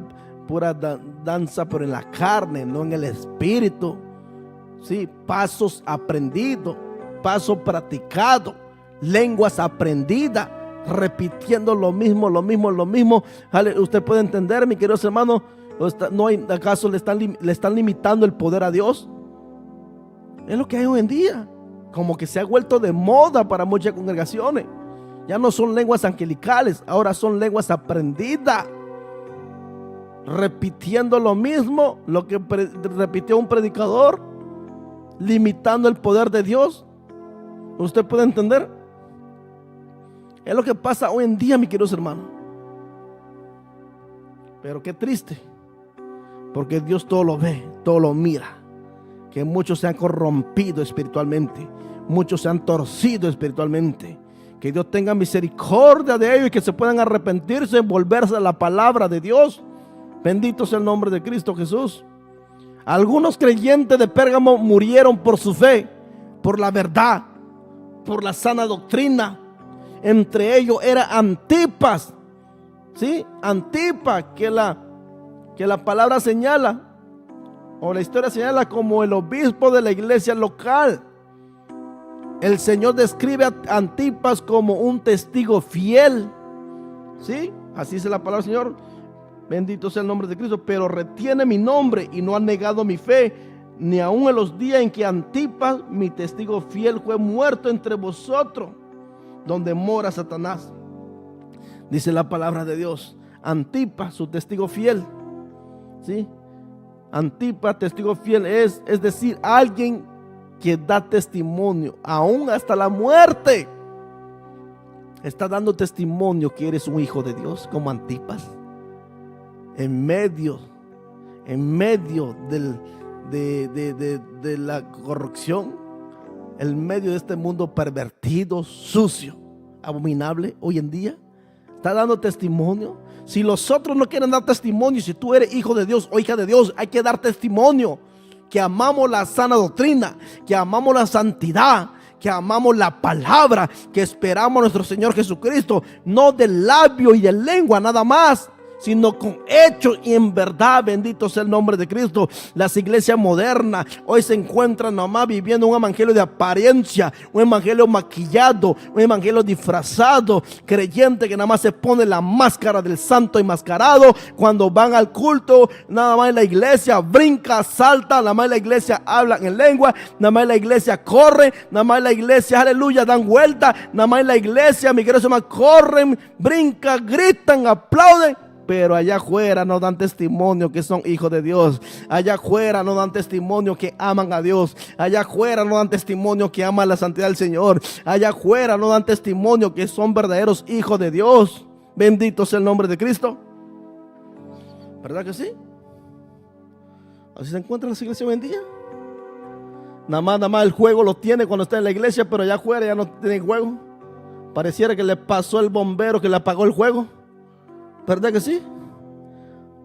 Speaker 1: danza, pero en la carne, no en el espíritu. Sí, pasos aprendidos, pasos practicados, lenguas aprendidas, repitiendo lo mismo. Usted puede entender, mi queridos hermanos, ¿acaso le están limitando el poder a Dios? Es lo que hay hoy en día. Como que se ha vuelto de moda para muchas congregaciones. Ya no son lenguas angelicales, ahora son lenguas aprendidas, repitiendo lo mismo, lo que repitió un predicador, limitando el poder de Dios. ¿Usted puede entender? Es lo que pasa hoy en día, mis queridos hermanos. Pero qué triste, porque Dios todo lo ve, todo lo mira. Que muchos se han corrompido espiritualmente, muchos se han torcido espiritualmente. Que Dios tenga misericordia de ellos y que se puedan arrepentirse y volverse a la palabra de Dios. Bendito sea el nombre de Cristo Jesús. Algunos creyentes de Pérgamo murieron por su fe, por la verdad, por la sana doctrina. Entre ellos era Antipas, ¿sí? Antipas, que la palabra señala, o la historia señala, como el obispo de la iglesia local. El Señor describe a Antipas como un testigo fiel, ¿sí? Así dice la palabra del Señor. Bendito sea el nombre de Cristo. Pero retiene mi nombre y no ha negado mi fe, ni aun en los días en que Antipas, mi testigo fiel, fue muerto entre vosotros, donde mora Satanás. Dice la palabra de Dios. Antipas, su testigo fiel, ¿sí? Antipas, testigo fiel, es decir, alguien que da testimonio aún hasta la muerte. Está dando testimonio que eres un hijo de Dios, como Antipas. En medio de la corrupción, en medio de este mundo pervertido, sucio, abominable hoy en día, está dando testimonio. Si los otros no quieren dar testimonio, si tú eres hijo de Dios o hija de Dios, hay que dar testimonio que amamos la sana doctrina, que amamos la santidad, que amamos la palabra, que esperamos a nuestro Señor Jesucristo, no del labio y de lengua nada más, sino con hechos y en verdad. Bendito sea el nombre de Cristo. Las iglesias modernas hoy se encuentran nomás viviendo un evangelio de apariencia, un evangelio maquillado, un evangelio disfrazado, creyente que nada más se pone la máscara del santo enmascarado cuando van al culto. Nada más en la iglesia brinca, salta, nada más en la iglesia hablan en lengua, nada más en la iglesia corre, nada más en la iglesia, aleluya, dan vuelta, nada más en la iglesia, mi querido hermano, corren, brincan, gritan, aplauden. Pero allá afuera no dan testimonio que son hijos de Dios. Allá afuera no dan testimonio que aman a Dios. Allá afuera no dan testimonio que aman la santidad del Señor. Allá afuera no dan testimonio que son verdaderos hijos de Dios. Bendito sea el nombre de Cristo. ¿Verdad que sí? Así se encuentran las iglesias hoy en día. Nada más el juego lo tiene cuando está en la iglesia, pero allá afuera ya no tiene juego. Pareciera que le pasó el bombero que le apagó el juego. ¿Verdad que sí?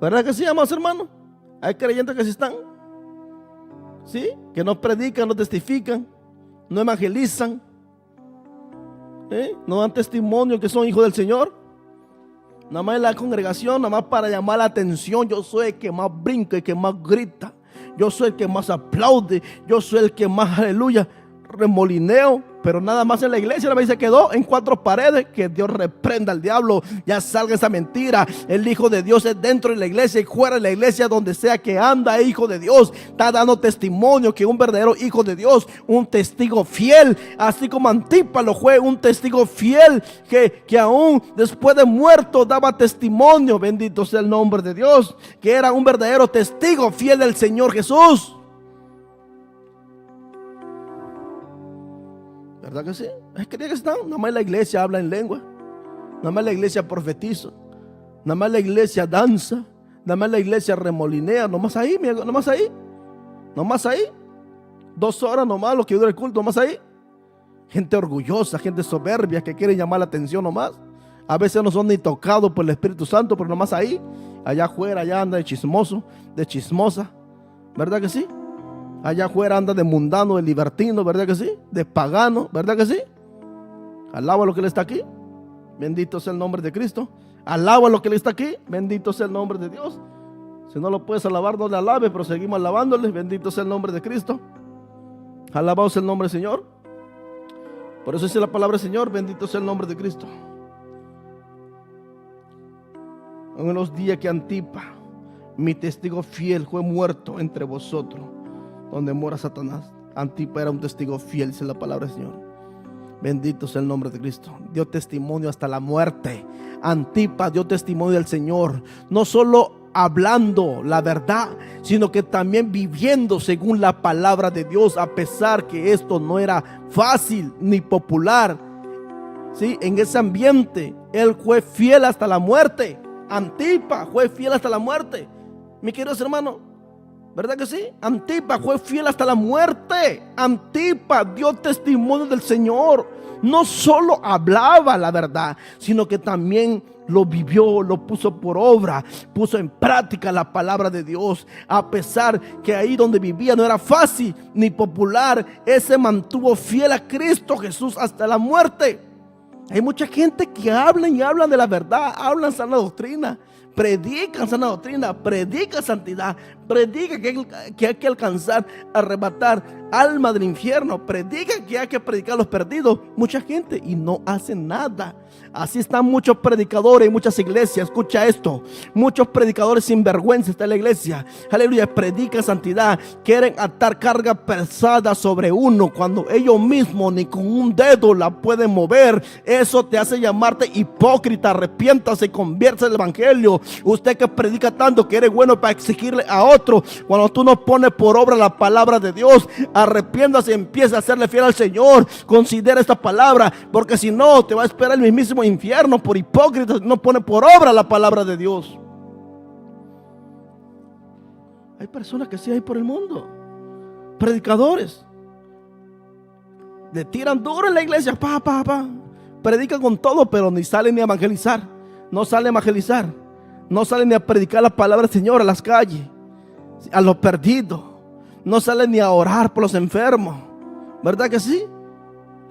Speaker 1: ¿Verdad que sí, amados hermanos? Hay creyentes que sí están, ¿sí? Que no predican, no testifican, no evangelizan, no dan testimonio que son hijos del Señor. Nada más en la congregación, nada más para llamar la atención. Yo soy el que más brinca, el que más grita. Yo soy el que más aplaude. Yo soy el que más, aleluya, remolineo. Pero nada más en la iglesia, nada más se quedó en cuatro paredes. Que Dios reprenda al diablo. Ya salga esa mentira. El Hijo de Dios es dentro de la iglesia y fuera de la iglesia, donde sea que anda, Hijo de Dios. Está dando testimonio que un verdadero Hijo de Dios, un testigo fiel, así como Antipas lo fue, un testigo fiel que aún después de muerto daba testimonio. Bendito sea el nombre de Dios. Que era un verdadero testigo fiel del Señor Jesús. ¿Verdad que sí? Es que están. Nada más la iglesia habla en lengua. Nada más la iglesia profetiza. Nada más la iglesia danza. Nada más la iglesia remolinea. Nomás ahí, mi amigo, nomás ahí. Nomás ahí. 2 horas nomás lo que dura el culto, nomás ahí. Gente orgullosa, gente soberbia que quiere llamar la atención nomás. A veces no son ni tocados por el Espíritu Santo, pero nomás ahí. Allá afuera, allá anda de chismoso, de chismosa. ¿Verdad que sí? Allá afuera anda de mundano, de libertino, ¿verdad que sí? De pagano, ¿verdad que sí? Alaba lo que Él está aquí. Bendito sea el nombre de Cristo. Alaba lo que Él está aquí. Bendito sea el nombre de Dios. Si no lo puedes alabar, no le alabes, pero seguimos alabándole. Bendito sea el nombre de Cristo. Alabado sea el nombre del Señor. Por eso dice la palabra Señor. Bendito sea el nombre de Cristo. En los días que Antipas, mi testigo fiel, fue muerto entre vosotros, donde mora Satanás, Antipas era un testigo fiel, dice la palabra del Señor. Bendito sea el nombre de Cristo. Dio testimonio hasta la muerte. Antipas dio testimonio del Señor, no solo hablando la verdad, sino que también viviendo según la palabra de Dios, a pesar que esto no era fácil ni popular. ¿Sí? En ese ambiente, él fue fiel hasta la muerte. Antipas fue fiel hasta la muerte. Mi queridos hermanos, ¿verdad que sí? Antipas fue fiel hasta la muerte. Antipas dio testimonio del Señor. No solo hablaba la verdad, sino que también lo vivió, lo puso por obra, puso en práctica la palabra de Dios. A pesar que ahí donde vivía no era fácil ni popular, él se mantuvo fiel a Cristo Jesús hasta la muerte. Hay mucha gente que hablan y hablan de la verdad, hablan sana doctrina, predican sana doctrina, predican santidad, predican que hay que alcanzar, arrebatar alma del infierno, predican que hay que predicar a los perdidos. Mucha gente y no hacen nada. Así están muchos predicadores en muchas iglesias. Escucha esto: muchos predicadores sin vergüenza están en la iglesia. Aleluya, predican santidad, quieren atar carga pesada sobre uno cuando ellos mismos ni con un dedo la pueden mover. Eso te hace llamarte hipócrita. Arrepiéntase y conviértase al evangelio. Usted que predica tanto, que eres bueno para exigirle a otro, cuando tú no pones por obra la palabra de Dios, arrepiéntase y empieza a serle fiel al Señor. Considera esta palabra, porque si no, te va a esperar el mismísimo infierno por hipócrita. No pone por obra la palabra de Dios. Hay personas que sí hay por el mundo, predicadores, le tiran duro en la iglesia, predican con todo, pero ni salen ni a evangelizar. No salen a evangelizar, no salen ni a predicar la palabra del Señor a las calles, a los perdidos. No salen ni a orar por los enfermos. ¿Verdad que sí?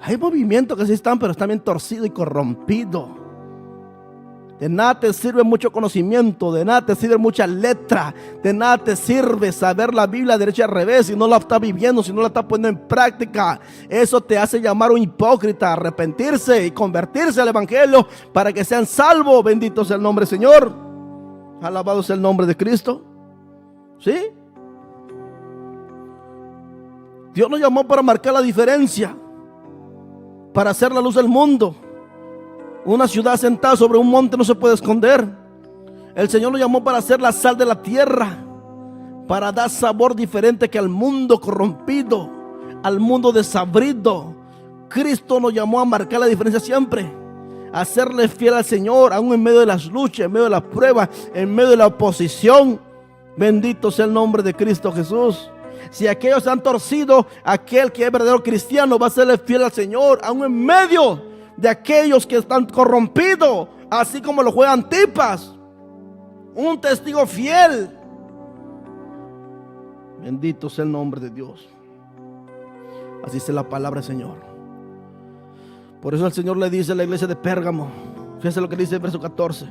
Speaker 1: Hay movimientos que sí están, pero están bien torcidos y corrompidos. De nada te sirve mucho conocimiento, de nada te sirve mucha letra, de nada te sirve saber la Biblia derecha y al revés si no la estás viviendo, si no la estás poniendo en práctica. Eso te hace llamar un hipócrita, arrepentirse y convertirse al evangelio para que sean salvos. Bendito sea el nombre del Señor. Alabado sea el nombre de Cristo. ¿Sí? Dios nos llamó para marcar la diferencia, para hacer la luz del mundo. Una ciudad sentada sobre un monte no se puede esconder. El Señor nos llamó para ser la sal de la tierra, para dar sabor diferente que al mundo corrompido, al mundo desabrido. Cristo nos llamó a marcar la diferencia siempre, a serle fiel al Señor, aún en medio de las luchas, en medio de las pruebas, en medio de la oposición. Bendito sea el nombre de Cristo Jesús. Si aquellos han torcido, aquel que es verdadero cristiano va a serle fiel al Señor, aún en medio de aquellos que están corrompidos, así como lo juegan Antipas, un testigo fiel. Bendito sea el nombre de Dios. Así es la palabra del Señor. Por eso el Señor le dice a la iglesia de Pérgamo, fíjese lo que dice el verso 14: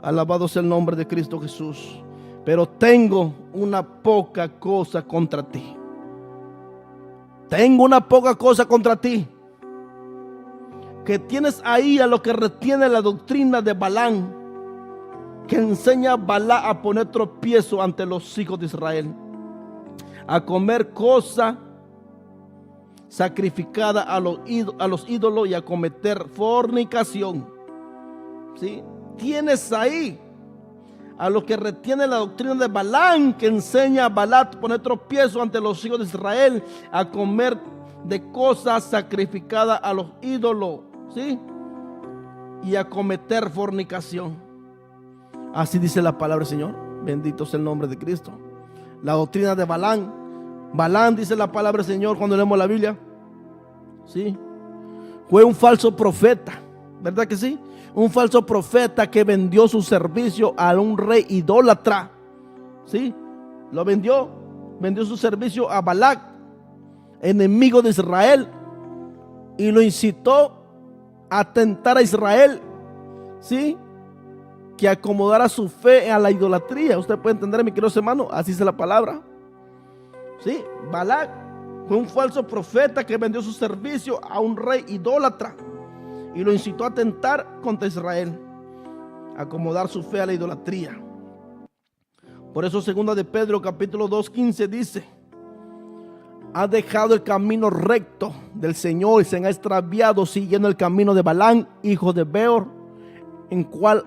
Speaker 1: alabado sea el nombre de Cristo Jesús, pero tengo una poca cosa contra ti. Tengo una poca cosa contra ti, que tienes ahí a lo que retiene la doctrina de Balaam, que enseña a Balaam a poner tropiezo ante los hijos de Israel, a comer cosa sacrificada a los ídolos y a cometer fornicación. ¿Sí? Tienes ahí a lo que retiene la doctrina de Balaam, que enseña a Balaam a poner tropiezo ante los hijos de Israel, a comer de cosas sacrificadas a los ídolos, ¿sí? Y a cometer fornicación. Así dice la palabra del Señor. Bendito sea el nombre de Cristo. La doctrina de Balaam. Balaam, dice la palabra del Señor cuando leemos la Biblia, ¿sí? Fue un falso profeta, ¿verdad que sí? Un falso profeta que vendió su servicio a un rey idólatra, ¿sí? Lo vendió su servicio a Balac, enemigo de Israel, y lo incitó a tentar a Israel, ¿sí? Que acomodara su fe a la idolatría. Usted puede entender, mi querido hermano, así es la palabra. Sí, Balac fue un falso profeta que vendió su servicio a un rey idólatra y lo incitó a tentar contra Israel, a acomodar su fe a la idolatría. Por eso 2 de Pedro capítulo 2:15 dice: ha dejado el camino recto del Señor y se ha extraviado siguiendo el camino de Balaam, hijo de Beor, en cual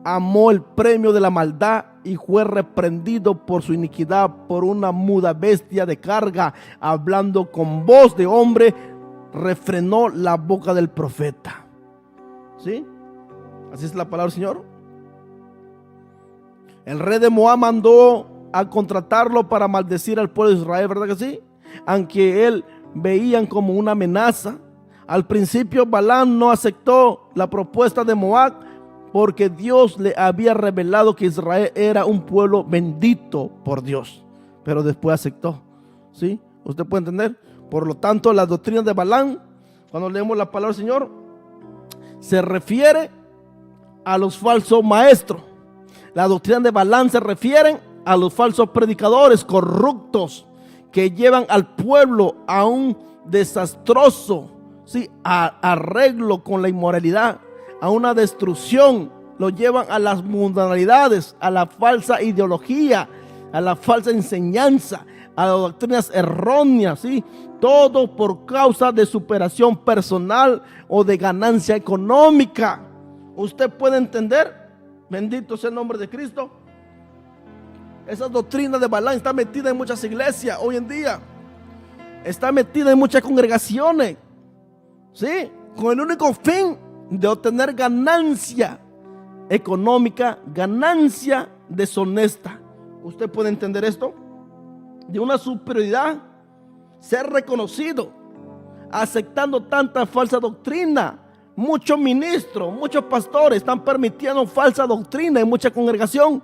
Speaker 1: amó el premio de la maldad y fue reprendido por su iniquidad por una muda bestia de carga, hablando con voz de hombre, refrenó la boca del profeta. ¿Sí? Así es la palabra del Señor. El rey de Moab mandó a contratarlo para maldecir al pueblo de Israel, ¿verdad que sí? Aunque él veían como una amenaza. Al principio Balaam no aceptó la propuesta de Moab, porque Dios le había revelado que Israel era un pueblo bendito por Dios, pero después aceptó. ¿Sí? ¿Usted puede entender? Por lo tanto, la doctrina de Balaam, cuando leemos la palabra del Señor, se refiere a los falsos maestros. La doctrina de Balaam se refiere a los falsos predicadores corruptos que llevan al pueblo a un desastroso, ¿sí?, arreglo con la inmoralidad, a una destrucción. Lo llevan a las mundanalidades, a la falsa ideología, a la falsa enseñanza, a las doctrinas erróneas, ¿sí? Todo por causa de superación personal o de ganancia económica. ¿Usted puede entender? Bendito sea el nombre de Cristo. Esa doctrina de Balaam está metida en muchas iglesias hoy en día. Está metida en muchas congregaciones, ¿sí? Con el único fin de obtener ganancia económica, ganancia deshonesta. ¿Usted puede entender esto? De una superioridad, ser reconocido, aceptando tanta falsa doctrina. Muchos ministros, muchos pastores están permitiendo falsa doctrina en mucha congregación.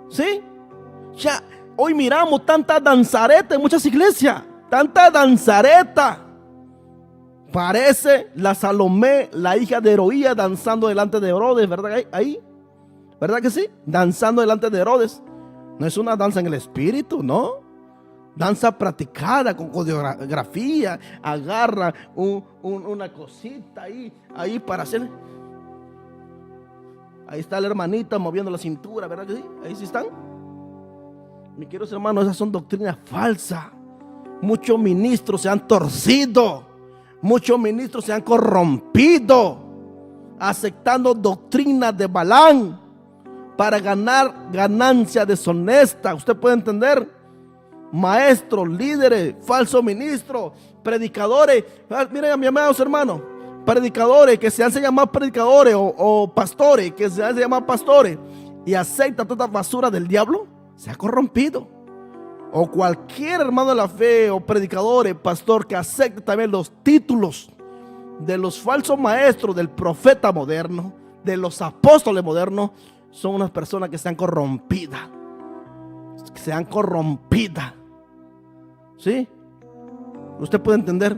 Speaker 1: ¿Sí? Ya hoy miramos tanta danzareta en muchas iglesias, tanta danzareta. Parece la Salomé, la hija de Heroía, danzando delante de Herodes, ¿verdad? Ahí, ¿verdad que sí? Danzando delante de Herodes. No es una danza en el espíritu, ¿no? Danza practicada con coreografía. Agarra una cosita ahí para hacer. Ahí está la hermanita moviendo la cintura, ¿verdad que sí? Ahí sí están. Mis queridos hermanos, esas son doctrinas falsas. Muchos ministros se han torcido. Muchos ministros se han corrompido, aceptando doctrinas de Balaam para ganar ganancia deshonesta. Usted puede entender. Maestros, líderes, falsos ministros, predicadores. Miren, mis amados hermanos, predicadores que se hacen llamar predicadores o pastores que se hacen llamar pastores y aceptan toda basura del diablo, se ha corrompido. O cualquier hermano de la fe o predicador, pastor que acepte también los títulos de los falsos maestros, del profeta moderno, de los apóstoles modernos, son unas personas que se han corrompidas. Se han corrompidas. ¿Sí? Usted puede entender.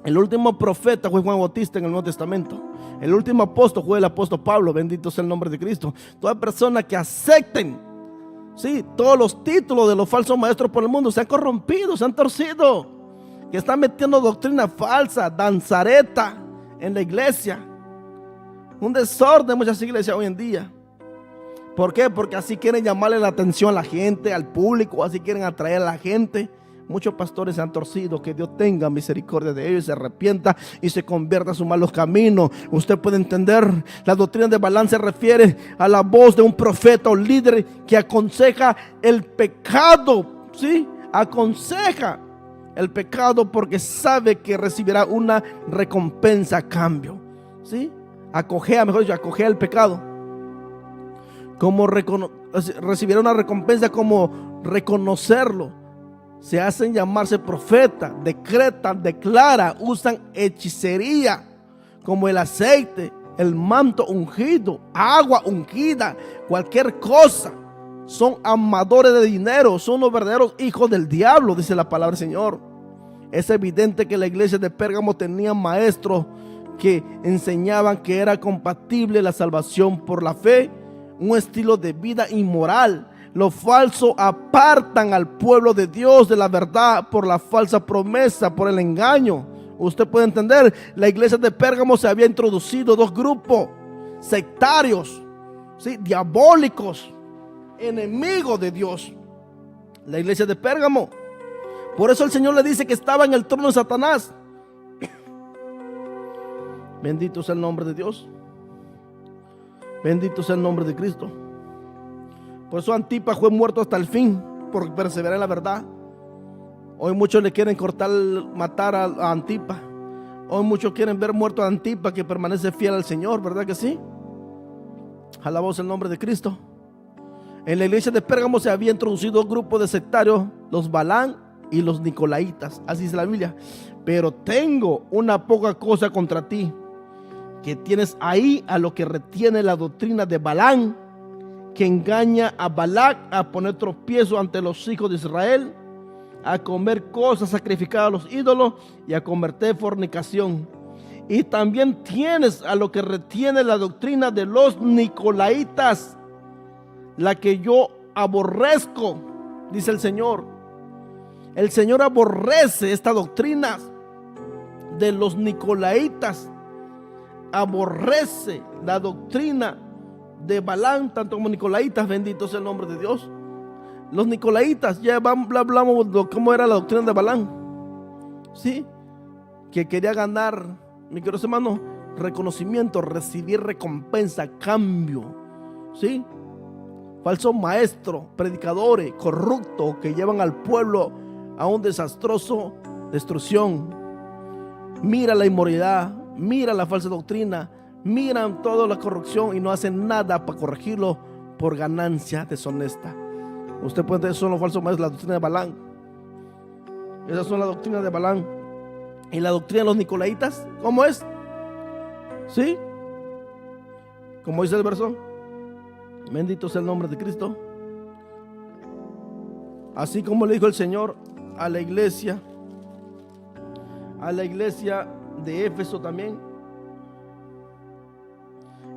Speaker 1: El último profeta fue Juan Bautista en el Nuevo Testamento. El último apóstol fue el apóstol Pablo. Bendito sea el nombre de Cristo. Todas personas que acepten, sí, todos los títulos de los falsos maestros por el mundo se han corrompido, se han torcido, que están metiendo doctrina falsa, danzareta en la iglesia. Un desorden en muchas iglesias hoy en día. ¿Por qué? Porque así quieren llamarle la atención a la gente, al público, así quieren atraer a la gente. Muchos pastores se han torcido. Que Dios tenga misericordia de ellos, se arrepienta y se convierta a sus malos caminos. Usted puede entender, la doctrina de Balaam se refiere a la voz de un profeta o líder que aconseja el pecado, ¿sí? Aconseja el pecado porque sabe que recibirá una recompensa a cambio, ¿sí? Acojea, mejor dicho, acojea el pecado. Como recibirá una recompensa como reconocerlo. Se hacen llamarse profetas, decretan, declaran, usan hechicería como el aceite, el manto ungido, agua ungida, cualquier cosa. Son amadores de dinero, son los verdaderos hijos del diablo, dice la palabra del Señor. Es evidente que la iglesia de Pérgamo tenía maestros que enseñaban que era compatible la salvación por la fe, un estilo de vida inmoral. Los falsos apartan al pueblo de Dios de la verdad por la falsa promesa, por el engaño. Usted puede entender, la iglesia de Pérgamo se había introducido dos grupos sectarios, ¿sí? Diabólicos, enemigos de Dios. La iglesia de Pérgamo. Por eso el Señor le dice que estaba en el trono de Satanás. Bendito sea el nombre de Dios. Bendito sea el nombre de Cristo. Por eso Antipas fue muerto hasta el fin, por perseverar en la verdad. Hoy muchos le quieren matar a Antipas. Hoy muchos quieren ver muerto a Antipas, que permanece fiel al Señor, ¿verdad que sí? Alabamos el nombre de Cristo. En la iglesia de Pérgamo se había introducido dos grupos de sectarios, los Balaam y los Nicolaitas. Así dice la Biblia. Pero tengo una poca cosa contra ti, que tienes ahí a lo que retiene la doctrina de Balaam, que engaña a Balac a poner tropiezo ante los hijos de Israel, a comer cosas sacrificadas a los ídolos y a cometer fornicación. Y también tienes a lo que retiene la doctrina de los Nicolaitas, la que yo aborrezco, dice el Señor. El Señor aborrece esta doctrina de los Nicolaitas, aborrece la doctrina de Balaam, tanto como Nicolaitas. Bendito sea el nombre de Dios. Los Nicolaitas, ya hablamos de cómo era la doctrina de Balaam, ¿sí? Que quería ganar, mis queridos hermanos, reconocimiento, recibir recompensa, cambio, ¿sí? Falsos maestros, predicadores corruptos que llevan al pueblo a un desastroso destrucción. Mira la inmoralidad, mira la falsa doctrina, miran toda la corrupción y no hacen nada para corregirlo por ganancia deshonesta. Usted puede entender, son los falsos maestros, la doctrina de Balaam. Esas son las doctrinas de Balaam. Y la doctrina de los Nicolaitas, ¿cómo es? ¿Sí? Como dice el verso. Bendito sea el nombre de Cristo. Así como le dijo el Señor a la iglesia a la iglesia de Éfeso también.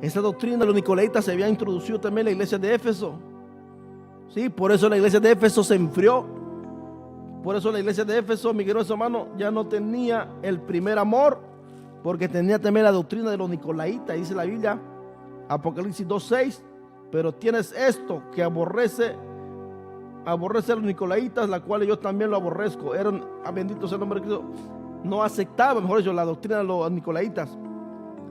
Speaker 1: Esa doctrina de los nicolaitas se había introducido también en la iglesia de Éfeso. Sí, por eso la iglesia de Éfeso se enfrió. Por eso la iglesia de Éfeso, mi querido hermano, ya no tenía el primer amor, porque tenía también la doctrina de los nicolaitas. Dice la Biblia, Apocalipsis 2:6, pero tienes esto, que aborrece a los nicolaitas, la cual yo también lo aborrezco. Eran, bendito sea el nombre de Cristo, no aceptaba, mejor dicho, la doctrina de los nicolaitas,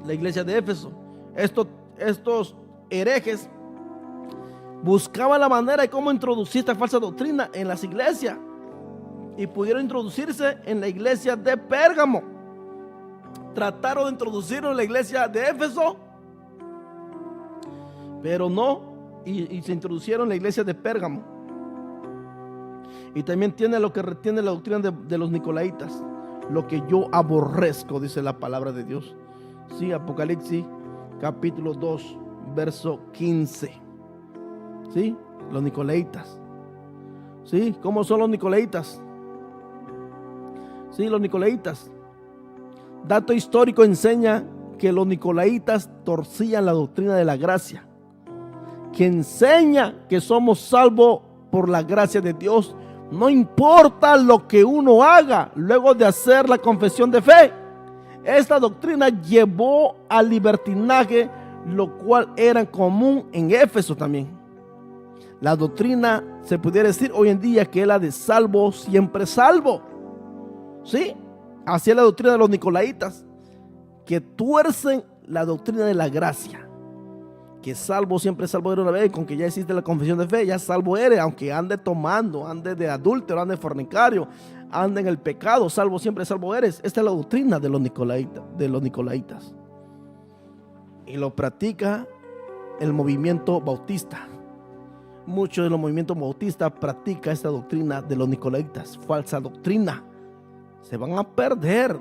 Speaker 1: la iglesia de Éfeso. Estos herejes buscaban la manera de cómo introducir esta falsa doctrina en las iglesias, y pudieron introducirse en la iglesia de Pérgamo. Trataron de introducirlo en la iglesia de Éfeso, pero no, y se introducieron en la iglesia de Pérgamo. Y también tiene lo que retiene la doctrina de los nicolaitas, lo que yo aborrezco, dice la palabra de Dios. Sí, Apocalipsis capítulo 2, verso 15. Sí, los nicolaitas. Sí, ¿cómo son los nicolaitas? Sí, los nicolaitas. Dato histórico enseña que los nicolaitas torcían la doctrina de la gracia, que enseña que somos salvos por la gracia de Dios, no importa lo que uno haga luego de hacer la confesión de fe. Esta doctrina llevó al libertinaje, lo cual era común en Éfeso también. La doctrina, se pudiera decir hoy en día, que es la de salvo siempre salvo. ¿Sí? Así es la doctrina de los nicolaitas, que tuercen la doctrina de la gracia, que salvo siempre salvo eres una vez, con que ya existe la confesión de fe, ya salvo eres, aunque ande tomando, ande de adúltero, ande de fornicario, ande en el pecado, salvo siempre salvo eres. Esta es la doctrina de los nicolaitas, y lo practica el movimiento bautista. Muchos de los movimientos bautistas practican esta doctrina de los nicolaitas, falsa doctrina. Se van a perder.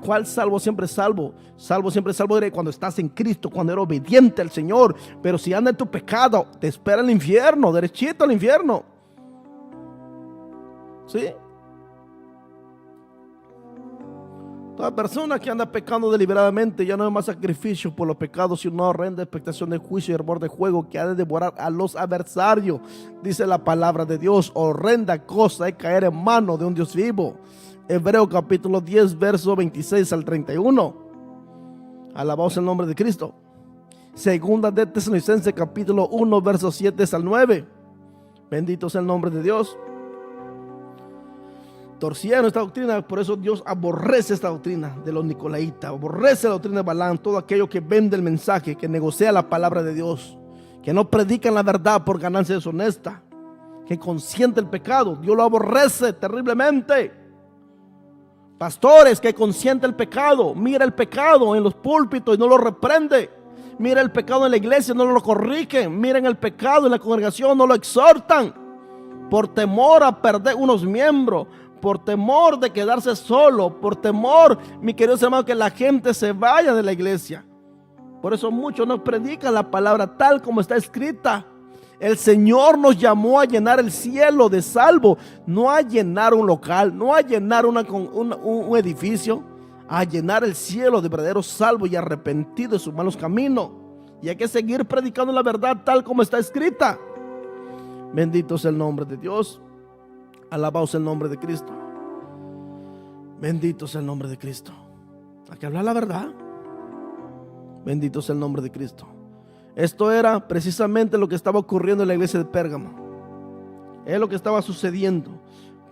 Speaker 1: ¿Cuál salvo siempre salvo? Salvo siempre salvo eres cuando estás en Cristo, cuando eres obediente al Señor. Pero si andas en tu pecado, te espera el infierno, derechito al infierno. ¿Sí? Toda persona que anda pecando deliberadamente ya no es más sacrificio por los pecados, sino una horrenda expectación de juicio y hervor de fuego que ha de devorar a los adversarios. Dice la palabra de Dios, horrenda cosa es caer en manos de un Dios vivo. Hebreos capítulo 10, verso 26 al 31. Alabados el nombre de Cristo. Segunda de Tesalonicenses capítulo 1, verso 7 al 9. Bendito sea el nombre de Dios. Torcieron esta doctrina, por eso Dios aborrece esta doctrina de los nicolaitas, aborrece la doctrina de Balaam, todo aquello que vende el mensaje, que negocia la palabra de Dios, que no predican la verdad por ganancia deshonesta, que consiente el pecado. Dios lo aborrece terriblemente. Pastores que consienten el pecado, mira el pecado en los púlpitos y no lo reprende, mira el pecado en la iglesia y no lo corrigen, miren el pecado en la congregación, no lo exhortan, por temor a perder unos miembros, por temor de quedarse solo, por temor, mi querido hermano, que la gente se vaya de la iglesia. Por eso muchos no predican la palabra tal como está escrita. El Señor nos llamó a llenar el cielo de salvo, no a llenar un local, no a llenar un edificio, a llenar el cielo de verdaderos salvos y arrepentidos de sus malos caminos. Y hay que seguir predicando la verdad tal como está escrita. Bendito sea el nombre de Dios. Alabado sea el nombre de Cristo. Bendito sea el nombre de Cristo. Hay que hablar la verdad. Bendito sea el nombre de Cristo. Esto era precisamente lo que estaba ocurriendo en la iglesia de Pérgamo. Es lo que estaba sucediendo.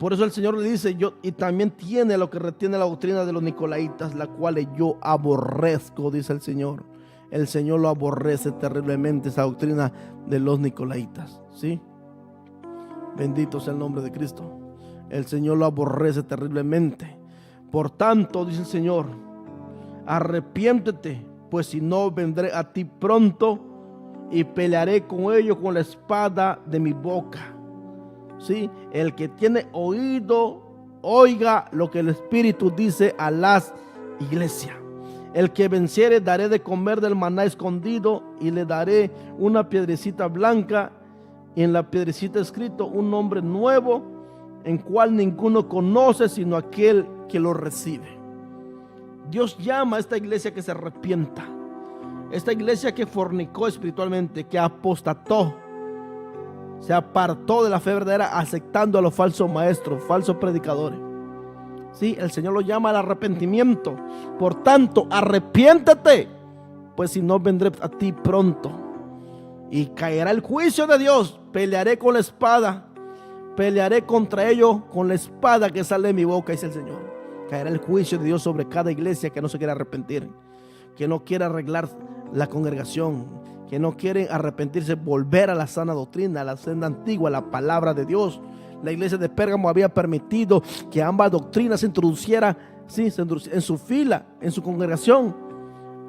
Speaker 1: Por eso el Señor le dice, y también tiene lo que retiene la doctrina de los nicolaitas, la cual yo aborrezco, dice el Señor. El Señor lo aborrece terriblemente, esa doctrina de los nicolaitas. ¿Sí? Bendito sea el nombre de Cristo. El Señor lo aborrece terriblemente. Por tanto, dice el Señor, arrepiéntete, pues si no vendré a ti pronto y pelearé con ellos con la espada de mi boca. ¿Sí? El que tiene oído, oiga lo que el Espíritu dice a las iglesias. El que venciere daré de comer del maná escondido y le daré una piedrecita blanca y en la piedrecita escrito un nombre nuevo en cual ninguno conoce sino aquel que lo recibe. Dios llama a esta iglesia que se arrepienta. Esta iglesia que fornicó espiritualmente, que apostató, se apartó de la fe verdadera, aceptando a los falsos maestros, falsos predicadores. Sí, el Señor lo llama al arrepentimiento. Por tanto, arrepiéntete, pues si no, vendré a ti pronto y caerá el juicio de Dios. Pelearé con la espada, pelearé contra ellos con la espada que sale de mi boca, dice el Señor. Caerá el juicio de Dios sobre cada iglesia que no se quiera arrepentir, que no quiera arreglar la congregación, que no quieren arrepentirse, volver a la sana doctrina, a la senda antigua, a la palabra de Dios. La iglesia de Pérgamo había permitido que ambas doctrinas se introducieran, sí, en su fila, en su congregación.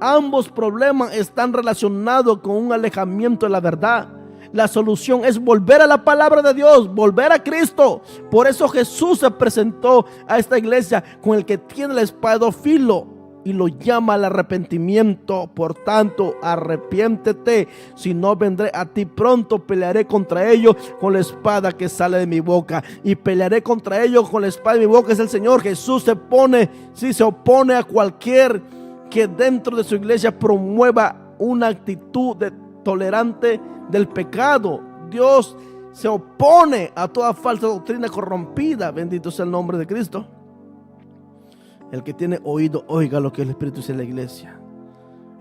Speaker 1: Ambos problemas están relacionados con un alejamiento de la verdad. La solución es volver a la palabra de Dios, volver a Cristo. Por eso Jesús se presentó a esta iglesia con el que tiene la espada de dos filos y lo llama al arrepentimiento. Por tanto, arrepiéntete, si no, vendré a ti pronto. Pelearé contra ellos con la espada que sale de mi boca, y pelearé contra ellos con la espada de mi boca, es el Señor. Jesús se opone a cualquier que dentro de su iglesia promueva una actitud tolerante del pecado. Dios se opone a toda falsa doctrina corrompida. Bendito sea el nombre de Cristo. El que tiene oído, oiga lo que el Espíritu dice en la iglesia.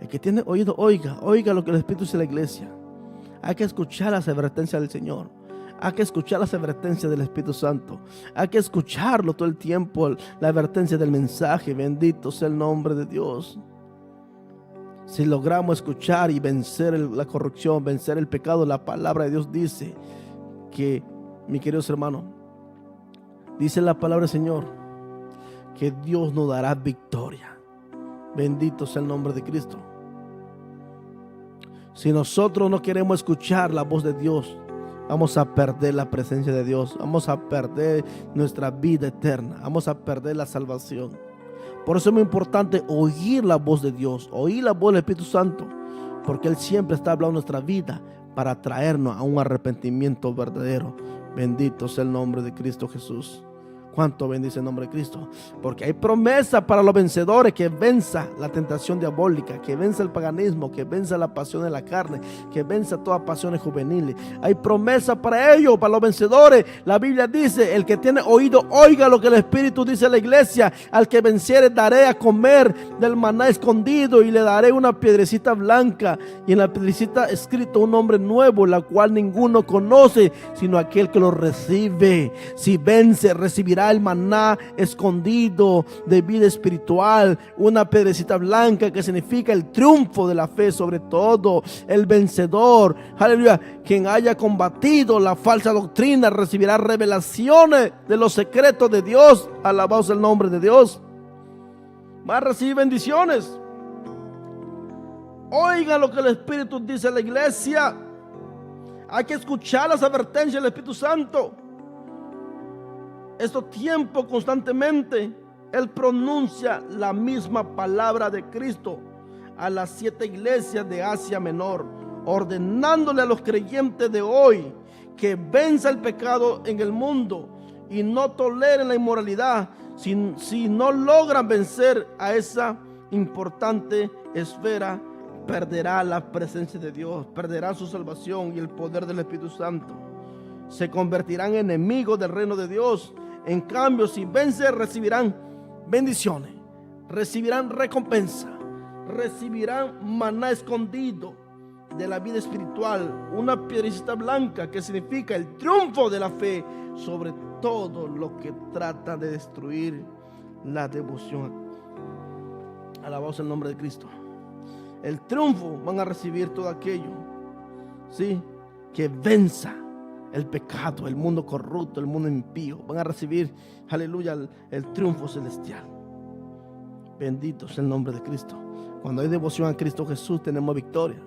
Speaker 1: El que tiene oído, oiga lo que el Espíritu dice en la iglesia. Hay que escuchar las advertencias del Señor. Hay que escuchar las advertencias del Espíritu Santo. Hay que escucharlo todo el tiempo, la advertencia del mensaje. Bendito sea el nombre de Dios. Si logramos escuchar y vencer la corrupción, vencer el pecado, la palabra de Dios dice que, mis queridos hermanos, dice la palabra del Señor, que Dios nos dará victoria. Bendito sea el nombre de Cristo. Si nosotros no queremos escuchar la voz de Dios, vamos a perder la presencia de Dios, vamos a perder nuestra vida eterna, vamos a perder la salvación. Por eso es muy importante oír la voz de Dios, oír la voz del Espíritu Santo, porque Él siempre está hablando en nuestra vida para traernos a un arrepentimiento verdadero. Bendito sea el nombre de Cristo Jesús. ¿Cuánto bendice el nombre de Cristo? Porque hay promesa para los vencedores, que venza la tentación diabólica, que venza el paganismo, que venza la pasión de la carne, que venza todas pasiones juveniles. Hay promesa para ellos, para los vencedores. La Biblia dice: el que tiene oído, oiga lo que el Espíritu dice a la iglesia. Al que venciere daré a comer del maná escondido, y le daré una piedrecita blanca, y en la piedrecita escrito un nombre nuevo, la cual ninguno conoce sino aquel que lo recibe. Si vence, recibirá el maná escondido de vida espiritual, una piedrecita blanca que significa el triunfo de la fe, sobre todo el vencedor. Aleluya. Quien haya combatido la falsa doctrina recibirá revelaciones de los secretos de Dios. Alabados el nombre de Dios. Va a recibir bendiciones. Oiga lo que el Espíritu dice a la iglesia. Hay que escuchar las advertencias del Espíritu Santo. Estos tiempos constantemente Él pronuncia la misma palabra de Cristo a las 7 iglesias de Asia Menor, ordenándole a los creyentes de hoy que venza el pecado en el mundo y no toleren la inmoralidad. Si no logran vencer a esa importante esfera, perderá la presencia de Dios, perderá su salvación y el poder del Espíritu Santo. Se convertirán en enemigos del reino de Dios. En cambio, si vencen, recibirán bendiciones, recibirán recompensa, recibirán maná escondido de la vida espiritual, una piedrecita blanca que significa el triunfo de la fe sobre todo lo que trata de destruir la devoción. Alabados el nombre de Cristo. El triunfo, van a recibir todo aquello, ¿sí?, que venza el pecado, el mundo corrupto, el mundo impío. Van a recibir, aleluya, el triunfo celestial. Bendito sea el nombre de Cristo. Cuando hay devoción a Cristo Jesús, tenemos victoria.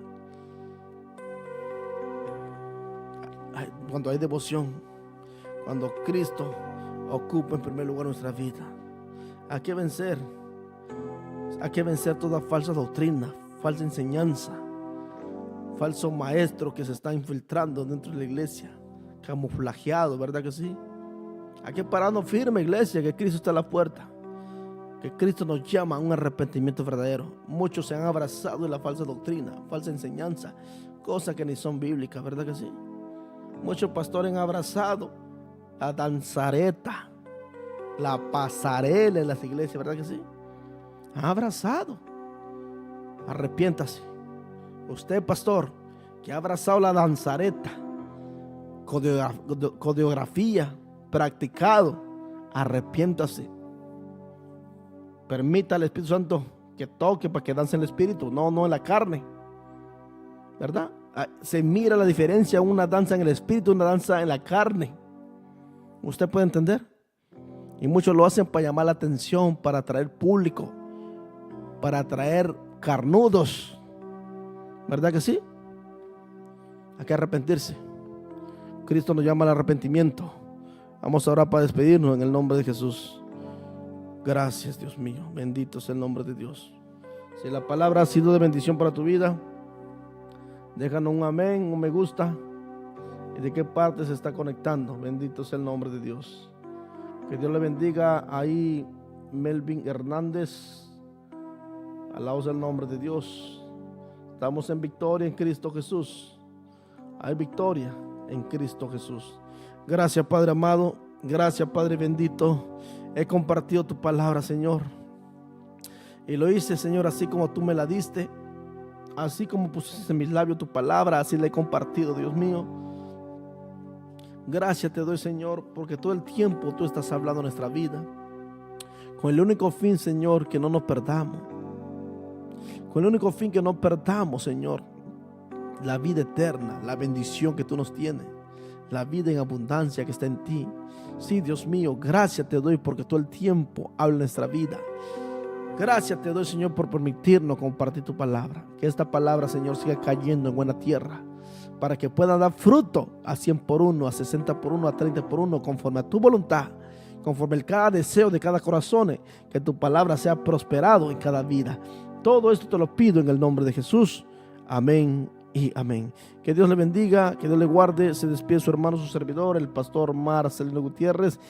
Speaker 1: Cuando hay devoción, cuando Cristo ocupa en primer lugar nuestra vida, hay que vencer toda falsa doctrina, falsa enseñanza, falso maestro que se está infiltrando dentro de la iglesia, camuflajeado, ¿verdad que sí? Hay que pararnos firme, iglesia, que Cristo está a la puerta. que Cristo nos llama a un arrepentimiento verdadero. Muchos se han abrazado de la falsa doctrina, falsa enseñanza, cosas que ni son bíblicas, ¿verdad que sí? Muchos pastores han abrazado la danzareta, la pasarela en las iglesias, ¿verdad que sí? Han abrazado. Arrepiéntase. Usted, pastor, que ha abrazado la danzareta, coreografía, practicado, arrepiéntase. Permita al Espíritu Santo que toque para que dance en el Espíritu, no en la carne, ¿verdad? Se mira la diferencia, una danza en el Espíritu, una danza en la carne. ¿Usted puede entender? Y muchos lo hacen para llamar la atención, para atraer público, para atraer carnudos, ¿verdad que sí? Hay que arrepentirse. Cristo nos llama al arrepentimiento. Vamos ahora para despedirnos en el nombre de Jesús. Gracias, Dios mío. Bendito sea el nombre de Dios. Si la palabra ha sido de bendición para tu vida, déjanos un amén, un me gusta. ¿Y de qué parte se está conectando? Bendito sea el nombre de Dios. Que Dios le bendiga ahí, Melvin Hernández. Alabados el nombre de Dios. Estamos en victoria en Cristo Jesús. Hay victoria en Cristo Jesús. Gracias, Padre amado. Gracias, Padre bendito. He compartido tu palabra, Señor. Y lo hice, Señor, así como tú me la diste. Así como pusiste en mis labios tu palabra, así la he compartido, Dios mío. Gracias te doy, Señor, porque todo el tiempo tú estás hablando en nuestra vida. Con el único fin, Señor, que no nos perdamos. Con el único fin que no perdamos, Señor, la vida eterna, la bendición que tú nos tienes, la vida en abundancia que está en ti. Sí, Dios mío, gracias te doy porque todo el tiempo habla en nuestra vida. Gracias te doy, Señor, por permitirnos compartir tu palabra. Que esta palabra, Señor, siga cayendo en buena tierra, para que pueda dar fruto a 100 por 1, a 60 por 1, a 30 por 1, conforme a tu voluntad, conforme a cada deseo de cada corazón, que tu palabra sea prosperado en cada vida. Todo esto te lo pido en el nombre de Jesús. Amén y amén. Que Dios le bendiga, que Dios le guarde. Se despide su hermano, su servidor, el pastor Marcelino Gutiérrez.